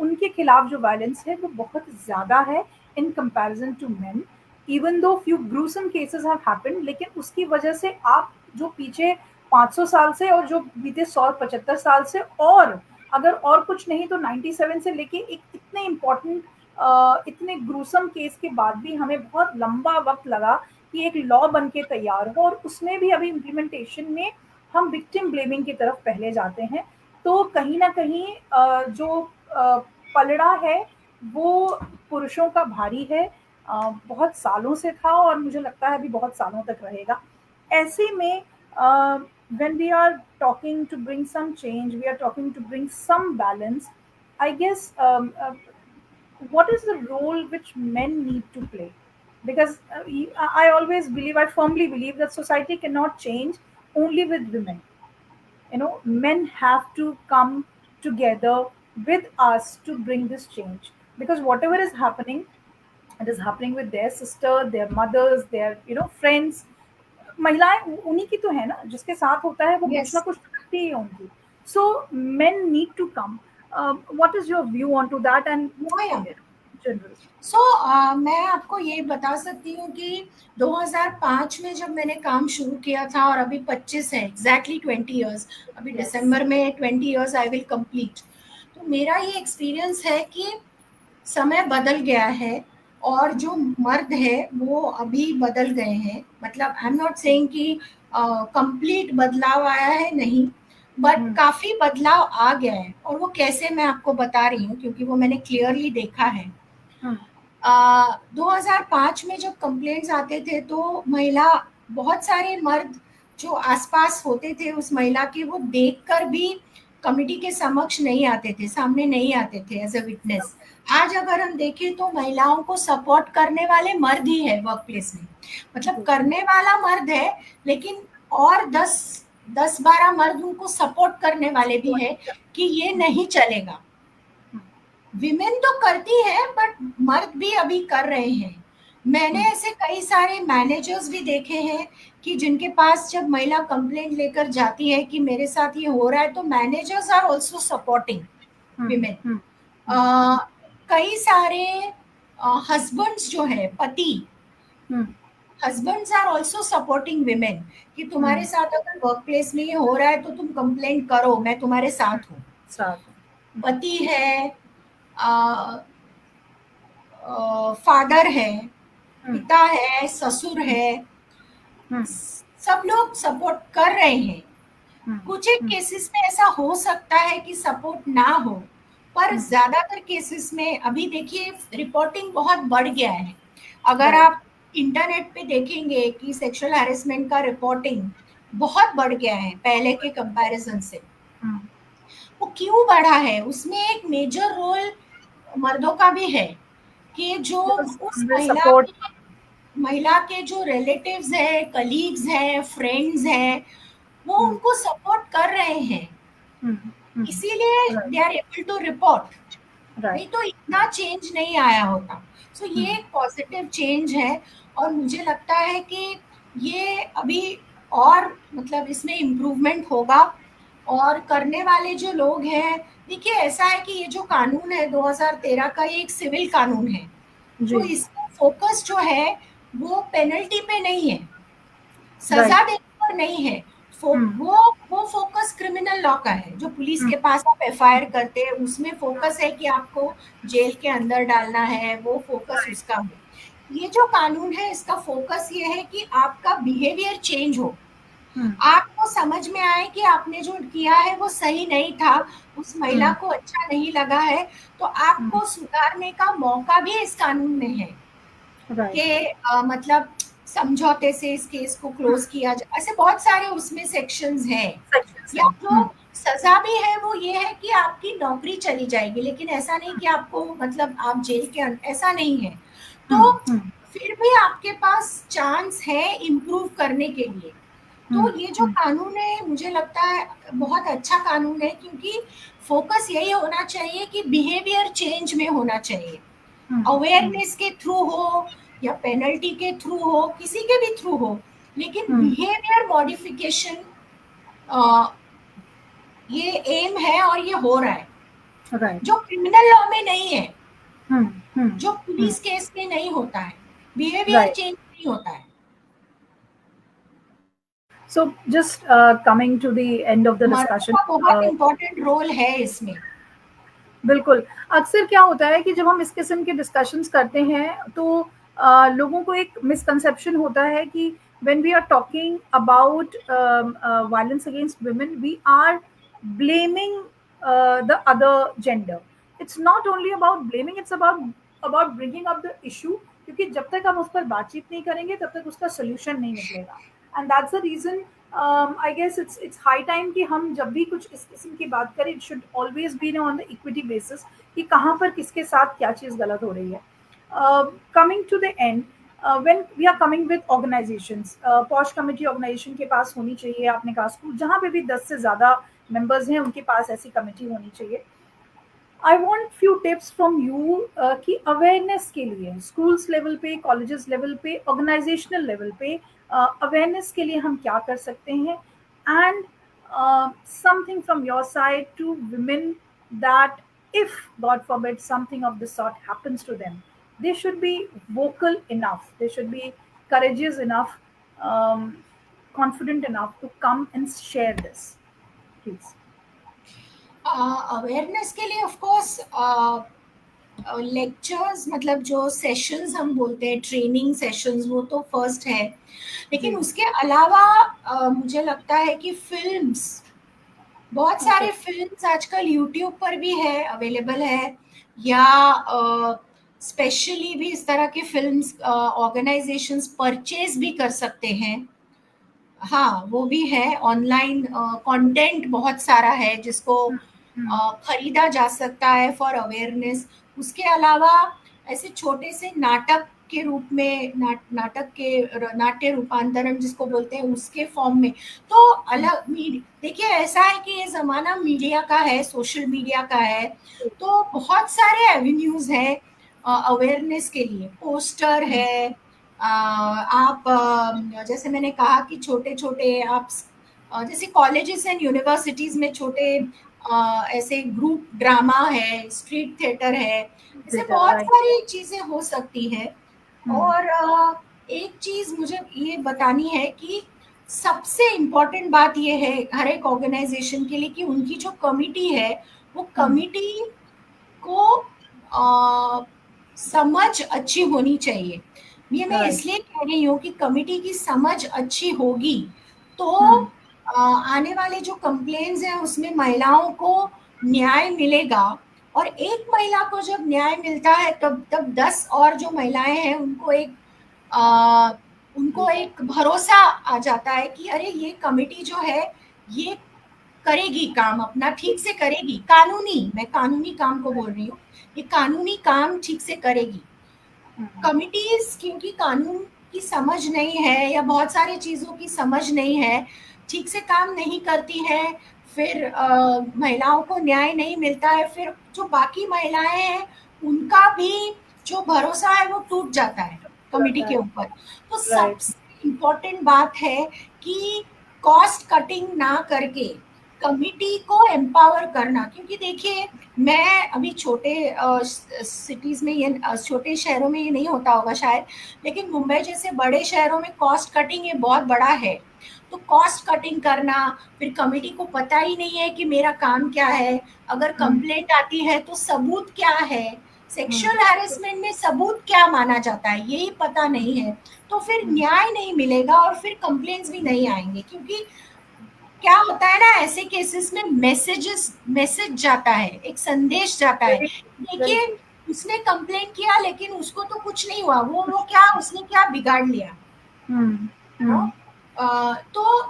उनके खिलाफ जो वायलेंस है वो बहुत ज़्यादा है in comparison to men. Even though few gruesome cases have happened, लेकिन उसकी वजह से आप जो पीछे 500 साल से और जो बीते 175 साल से, और अगर और कुछ नहीं तो 97 से लेके एक इतने इम्पोर्टेंट इतने ग्रूसम केस के बाद भी हमें बहुत लंबा वक्त लगा कि एक लॉ बन के तैयार हो, और उसमें भी अभी इम्प्लीमेंटेशन में हम विक्टिम ब्लेमिंग की तरफ पहले जाते हैं। तो कहीं ना कहीं जो पलड़ा है वो पुरुषों का भारी है, बहुत सालों से था और मुझे लगता है अभी बहुत सालों तक रहेगा। ऐसे में when we are talking to bring some change, we are talking to bring some balance, I guess what is the role which men need to play? Because I always believe, I firmly believe that society cannot change only with women. You know, men have to come together with us to bring this change, because whatever is happening, it is happening with their sister, their mothers, their friends। महिलाएं उन्हीं की तो है ना, जिसके साथ होता है वो कुछ ना
Yes.
कुछ करती है उनकी। So men need to come. What is your view on to that and
Yeah.
General?
So मैं आपको ये बता सकती हूँ कि 2005 में जब मैंने काम शुरू किया था और अभी 25 है, एग्जैक्टली 20 इयर्स, अभी
यस।
दिसंबर में 20 इयर्स आई विल कंप्लीट। तो मेरा ये एक्सपीरियंस है कि समय बदल गया है और जो मर्द है वो अभी बदल गए हैं। मतलब आई एम नॉट सेइंग कि कंप्लीट बदलाव आया है, नहीं, बट काफी बदलाव आ गया है। और वो कैसे, मैं आपको बता रही हूँ क्योंकि वो मैंने क्लियरली देखा है। 2005 में जब कंप्लेंट्स आते थे तो महिला, बहुत सारे मर्द जो आसपास होते थे उस महिला के, वो देखकर भी कमिटी के समक्ष नहीं आते थे, सामने नहीं आते थे एज अ विटनेस। आज अगर हम देखें तो महिलाओं को सपोर्ट करने वाले मर्द ही है वर्क प्लेस में। मतलब करने वाला मर्द है, लेकिन और 10-12 मर्द उनको सपोर्ट करने वाले भी है कि ये नहीं चलेगा। विमेन तो करती है बट मर्द भी अभी कर रहे हैं। मैंने ऐसे कई सारे मैनेजर्स भी देखे हैं कि जिनके पास जब महिला कंप्लेंट लेकर जाती है कि मेरे साथ ये हो रहा है, तो managers are also supporting women. कई सारे हस्बैंड्स जो है, पति, husbands are also supporting women कि तुम्हारे साथ अगर वर्क प्लेस में ये हो रहा है तो तुम कंप्लेंट करो, मैं तुम्हारे साथ हूँ। पति है, फादर है, पिता है, ससुर है, सब लोग सपोर्ट कर रहे हैं। कुछ एक केसेस में ऐसा हो सकता है कि सपोर्ट ना हो, पर ज्यादातर केसेस में अभी देखिए रिपोर्टिंग बहुत बढ़ गया है। अगर आप इंटरनेट पे देखेंगे कि सेक्सुअल हैरेसमेंट का रिपोर्टिंग बहुत बढ़ गया है पहले के कंपैरिजन से। वो क्यों बढ़ा है, उसमें एक मेजर रोल मर्दों का भी है कि जो उस महिला के जो रिलेटिव्स है, कलीग्स हैं, फ्रेंड्स हैं, वो उनको सपोर्ट कर रहे हैं, इसीलिए they are able to report. नहीं तो इतना चेंज नहीं आया होता। सो ये एक पॉजिटिव चेंज है और मुझे लगता है कि ये अभी और मतलब इसमें इम्प्रूवमेंट होगा। और करने वाले जो लोग हैं, देखिए ऐसा है कि ये जो कानून है 2013 का, ये एक सिविल कानून है, तो इसका फोकस जो है वो पेनल्टी पे नहीं है, सजा देने पर नहीं है। वो फोकस क्रिमिनल लॉ का है, जो पुलिस के पास आप एफआईआर करते हैं उसमें फोकस है कि आपको जेल के अंदर डालना है, वो फोकस उसका है। ये जो कानून है इसका फोकस ये है कि आपका बिहेवियर चेंज हो, आपको समझ में आए कि आपने जो किया है वो सही नहीं था, उस महिला को अच्छा नहीं लगा है, तो आपको सुधारने का मौका भी इस कानून में है कि मतलब समझौते से इस केस को क्लोज किया जाए। ऐसे बहुत सारे उसमें सेक्शंस हैं। या जो सजा भी है, वो ये है कि आपकी नौकरी चली जाएगी, लेकिन ऐसा नहीं कि आपको मतलब आप जेल के ऐसा नहीं है। तो
हम्म
फिर भी आपके पास चांस है इम्प्रूव करने के लिए। तो ये जो
हम्म
कानून है मुझे लगता है बहुत अच्छा कानून है, क्योंकि फोकस यही होना चाहिए कि बिहेवियर चेंज में होना चाहिए।
हम्म
अवेयरनेस के थ्रू हो या पेनल्टी के थ्रू हो, किसी के भी थ्रू हो, लेकिन
हम्म
बिहेवियर मॉडिफिकेशन ये एम है और ये हो रहा है,
राइट।
जो क्रिमिनल लॉ में नहीं है,
हम्म हम्म
जो पुलिस केस में नहीं होता है, बिहेवियर
राइट।
चेंज नहीं होता है।
So just coming to the end of the
मर्डों
डिस्कशन।
का बहुत इम्पोर्टेंट रोल है इसमें।
बिल्कुल। अक्सर क्या होता है कि जब हम इस किस्म के डिस्कशंस करते हैं तो लोगों को एक मिसकंसेप्शन होता है कि when we are talking about violence against women we are blaming the other gender. It's not only about blaming, it's about bringing up the issue, क्योंकि जब तक हम उस पर बातचीत नहीं करेंगे तब तक उसका सोल्यूशन नहीं निकलेगा। And that's the reason I guess it's high time कि हम जब भी कुछ इस किस्म की बात करें, it should always be on the equity basis कि कहाँ पर किसके साथ क्या चीज़ गलत हो रही है। Coming to the end, when we are coming with organisations, POSH committee organisation के पास होनी चाहिए। आपने कहा स्कूल जहाँ पे भी 10 से ज़्यादा मेंबर्स हैं उनके पास ऐसी कमेटी होनी चाहिए। I want few tips from you कि अवेयरनेस के लिए स्कूल्स लेवल पे, कॉलेजेस लेवल पे, ऑर्गेनाइजेशनल लेवल पे अवेयरनेस के लिए हम क्या कर सकते हैं। And something from your side to women that if God forbid something of this sort happens to them, they should be vocal enough, they should be courageous enough, um, confident enough to come and share this, please.
Awareness के लिए of course lectures, मतलब जो sessions हम बोलते हैं, training sessions, वो तो first है।
जी
लेकिन उसके अलावा मुझे लगता है कि फिल्म्स, बहुत
ओके।
सारे फिल्म्स आजकल यूट्यूब पर भी है, अवेलेबल है, या स्पेशली भी इस तरह के फिल्म्स ऑर्गेनाइजेशंस परचेज भी कर सकते हैं। हाँ, वो भी है। ऑनलाइन कंटेंट बहुत सारा है जिसको खरीदा जा सकता है फॉर अवेयरनेस। उसके अलावा ऐसे छोटे से नाटक के रूप में, नाटक के नाट्य रूपांतरण जिसको बोलते हैं, उसके फॉर्म में। तो अलग देखिए, ऐसा है कि ये ज़माना मीडिया का है, सोशल मीडिया का है, तो बहुत सारे एवेन्यूज़ हैं अवेयरनेस के लिए। पोस्टर है, आप जैसे मैंने कहा कि छोटे-छोटे आप जैसे कॉलेजेस एंड यूनिवर्सिटीज़ में छोटे ऐसे ग्रुप ड्रामा है, स्ट्रीट थिएटर है, ऐसे बहुत
राइट।
सारी चीज़ें हो सकती हैं। और एक चीज़ मुझे ये बतानी है कि सबसे इम्पोर्टेंट बात ये है हर एक ऑर्गेनाइज़ेशन के लिए कि उनकी जो कमिटी है, वो कमिटी को समझ अच्छी होनी चाहिए। ये मैं
राइट।
इसलिए कह रही हूँ कि कमिटी की समझ अच्छी होगी तो आने वाले जो कंप्लेंट्स हैं उसमें महिलाओं को न्याय मिलेगा। और एक महिला को जब न्याय मिलता है तब तब 10 और जो महिलाएं हैं अ, उनको एक भरोसा आ जाता है कि अरे ये कमिटी जो है ये करेगी काम अपना, ठीक से करेगी। कानूनी, मैं कानूनी काम को बोल रही हूँ, ये कानूनी काम ठीक से करेगी। कमिटीज क्योंकि कानून की समझ नहीं है या बहुत सारी चीजों की समझ नहीं है, ठीक से काम नहीं करती है, फिर महिलाओं को न्याय नहीं मिलता है, फिर जो बाकी महिलाएं हैं उनका भी जो भरोसा है वो टूट जाता है कमिटी के ऊपर। तो
राइट।
सबसे इम्पोर्टेंट बात है कि कॉस्ट कटिंग ना करके कमिटी को एम्पावर करना। क्योंकि देखिए, मैं अभी छोटे सिटीज़ में, ये छोटे शहरों में ये नहीं होता होगा शायद, लेकिन मुंबई जैसे बड़े शहरों में कॉस्ट कटिंग ये बहुत बड़ा है। तो कॉस्ट कटिंग करना, फिर कमिटी को पता ही नहीं है कि मेरा काम क्या है, अगर कंप्लेंट आती है तो सबूत क्या है, सेक्सुअल हैरेसमेंट में सबूत क्या माना जाता है यही पता नहीं है, तो फिर न्याय नहीं मिलेगा और फिर कंप्लेंट्स भी नहीं आएंगे। क्योंकि क्या होता है ना, ऐसे केसेस में मैसेज जाता है, एक संदेश जाता है।
वेरी वेरी
देखिए, उसने कंप्लेंट किया लेकिन उसको तो कुछ नहीं हुआ, उसने क्या बिगाड़ लिया,
ट्रू।
नो। तो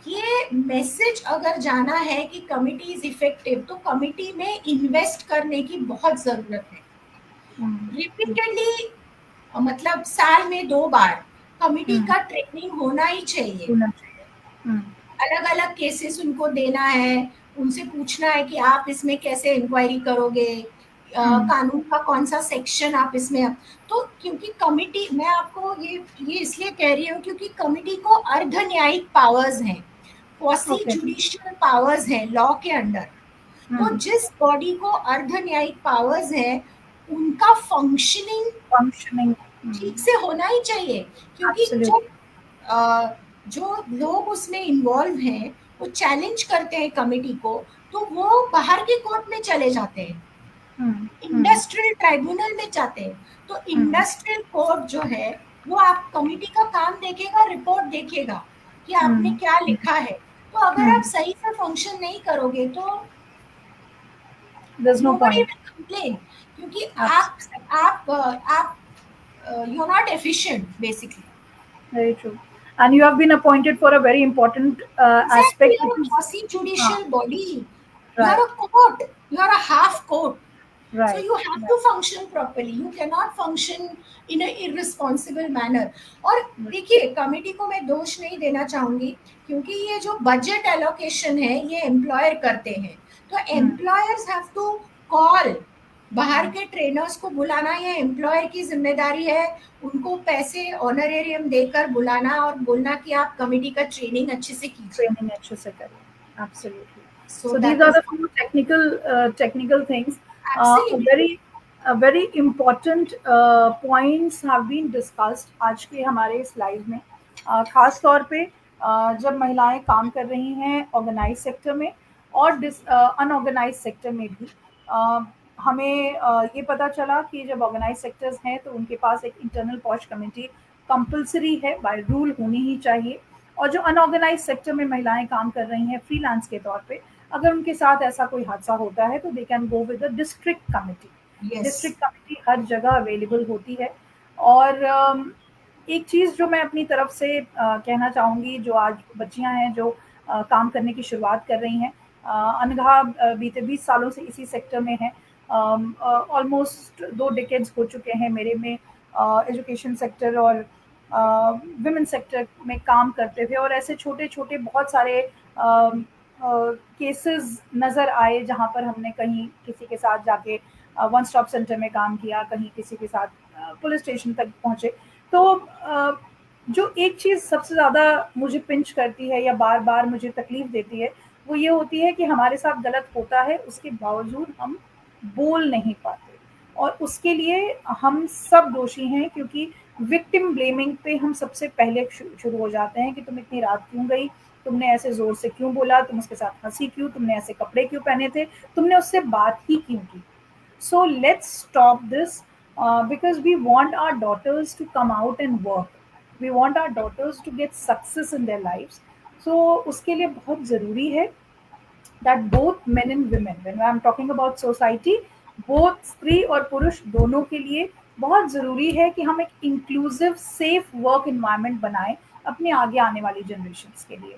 ये मैसेज अगर जाना है कि कमिटी इज इफेक्टिव, तो कमिटी में इन्वेस्ट करने की बहुत जरूरत है। रिपीटेडली, मतलब साल में 2 बार कमिटी का ट्रेनिंग होना ही चाहिए। अलग अलग केसेस उनको देना है, उनसे पूछना है कि आप इसमें कैसे इंक्वायरी करोगे, कानून का कौन सा सेक्शन आप इसमें। तो क्योंकि कमिटी, मैं आपको ये इसलिए कह रही हूँ क्योंकि कमिटी को अर्ध न्यायिक पावर्स हैं, क्वासी जुडिशियल पावर्स हैं लॉ के अंडर। तो जिस बॉडी को अर्ध न्यायिक पावर्स है, उनका फंक्शनिंग ठीक से होना ही चाहिए। क्योंकि जो लोग उसमें इन्वॉल्व हैं वो चैलेंज करते हैं कमिटी को, तो वो बाहर के कोर्ट में चले जाते हैं, इंडस्ट्रियल ट्राइब्यूनल में जाते हैं। तो इंडस्ट्रियल कोर्ट जो है वो आप कमिटी का काम देखेगा, रिपोर्ट देखेगा कि आपने क्या लिखा है। तो अगर आप सही से फंक्शन नहीं करोगे तो nobody will complain, क्योंकि आप you're not efficient basically.
Very true. And you have been appointed for a very important aspect.
You're a quasi-judicial body. You're a court. You're a half court. Right. So you have to function properly. You cannot function in an irresponsible manner. और देखिए, committee को मैं दोष नहीं देना चाहूंगी, क्योंकि ये जो बजट एलोकेशन है ये एम्प्लॉयर करते हैं। तो एम्प्लॉयर्स हैव टू कॉल, बाहर के ट्रेनर्स को बुलाना ये एम्प्लॉयर की जिम्मेदारी है, उनको पैसे ऑनरेरियम देकर बुलाना और बोलना कि आप कमेटी का ट्रेनिंग अच्छे से कीजिए।
Absolutely. So these are the few technical things. Very important points have been discussed आज के हमारे इस लाइव में, खास तौर पे जब महिलाएं काम कर रही हैं ऑर्गेनाइज सेक्टर में और अनऑर्गेनाइज सेक्टर में भी। हमें ये पता चला कि जब ऑर्गेनाइज सेक्टर्स हैं तो उनके पास एक इंटरनल पॉश कमेटी कंपलसरी है, बाय रूल होनी ही चाहिए। और जो अनऑर्गेनाइज सेक्टर में महिलाएं काम कर रही हैं फ्रीलांस के तौर पे, अगर उनके साथ ऐसा कोई हादसा होता है तो they can go with the district committee. District committee हर जगह अवेलेबल होती है। और एक चीज़ जो मैं अपनी तरफ से कहना चाहूँगी, जो आज बच्चियाँ हैं जो काम करने की शुरुआत कर रही हैं, अनघा बीते 20 सालों से इसी सेक्टर में है, ऑलमोस्ट 2 डिकेड्स हो चुके हैं मेरे में एजुकेशन सेक्टर और विमेन सेक्टर में काम करते थे। और ऐसे छोटे छोटे बहुत सारे केसेस नज़र आए जहाँ पर हमने कहीं किसी के साथ जाके वन स्टॉप सेंटर में काम किया, कहीं किसी के साथ पुलिस स्टेशन तक पहुँचे। तो जो एक चीज़ सबसे ज़्यादा मुझे पिंच करती है या बार बार मुझे तकलीफ़ देती है, वो ये होती है कि हमारे साथ गलत होता है, उसके बावजूद हम बोल नहीं पाते, और उसके लिए हम सब दोषी हैं, क्योंकि विक्टिम ब्लेमिंग पे हम सबसे पहले शुरू हो जाते हैं कि तुम इतनी रात क्यों गई, तुमने ऐसे ज़ोर से क्यों बोला, तुम उसके साथ हंसी क्यों, तुमने ऐसे कपड़े क्यों पहने थे, तुमने उससे बात ही क्यों की। So let's stop this, because we want our daughters to come out and work. We want our daughters to get success in their lives. So उसके लिए बहुत ज़रूरी है that both men and women, when I'm talking about society, both स्त्री और पुरुष दोनों के लिए बहुत ज़रूरी है कि हम एक इंक्लूसिव सेफ वर्क इन्वायरमेंट बनाएं अपने आगे आने वाली जनरेशन्स के लिए।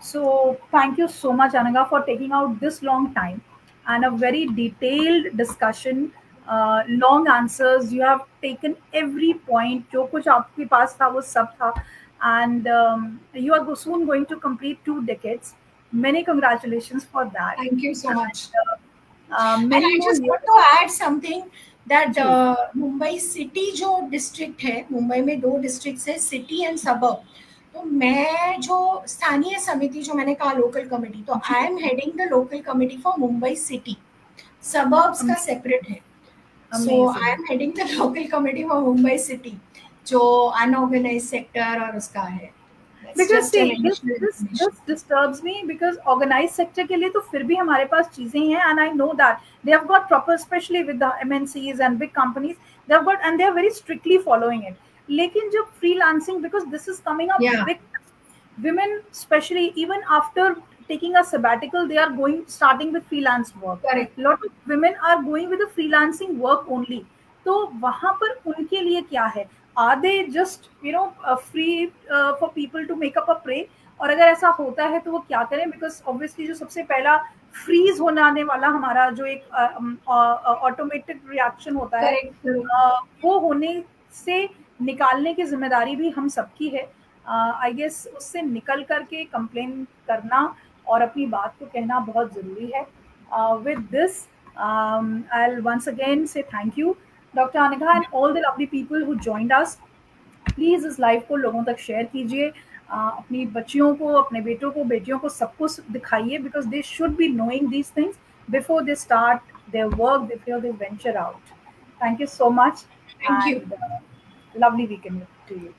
So thank you so much, Anaga, for taking out this long time and a very detailed discussion, long answers. You have taken every point, जो कुछ आपके पास था वो सब था, and you are soon going to complete 2 decades. Many congratulations for that.
Thank you so much.
And
I just want to add something that Mumbai city जो district है, मुंबई में 2 डिस्ट्रिक्ट है, सिटी एंड सबर्ब। तो मैं जो स्थानीय समिति जो मैंने कहा लोकल कमेटी, तो I am heading the local committee for Mumbai city, suburbs का सेपरेट है। So I am heading the local committee for Mumbai city, जो अनऑर्गेनाइज सेक्टर और उसका है।
Because see, this disturbs me, because organized sector के लिए तो फिर भी हमारे पास चीजें हैं, and I know that they have got proper, especially with the MNCs and big companies, they have got, and they are very strictly following it. लेकिन जो freelancing, because this is coming up, big women, especially even after taking a sabbatical, they are starting with freelance work.
Correct.
A lot of women are going with the freelancing work only. तो वहाँ पर उनके लिए क्या है? Are they just free for people to make up a prey, और अगर ऐसा होता है तो वो क्या करें, बिकॉज ऑब्वियसली जो सबसे पहला फ्रीज होने आने वाला हमारा जो एक ऑटोमेटिक रिएक्शन होता है, वो होने से निकालने की जिम्मेदारी भी हम सबकी है। आई गेस उससे निकल करके कंप्लेन करना और अपनी बात को कहना बहुत ज़रूरी है। With this I'll once again say thank you, Dr. Anika, and all the lovely people who joined us. Please इस लाइव को लोगों तक शेयर कीजिए, अपनी बच्चियों को, अपने बेटों को, बेटियों को, सबको दिखाइए, because they should be knowing these things before they start their work, before they venture out. Thank you so much
Thank you.
And lovely weekend to you.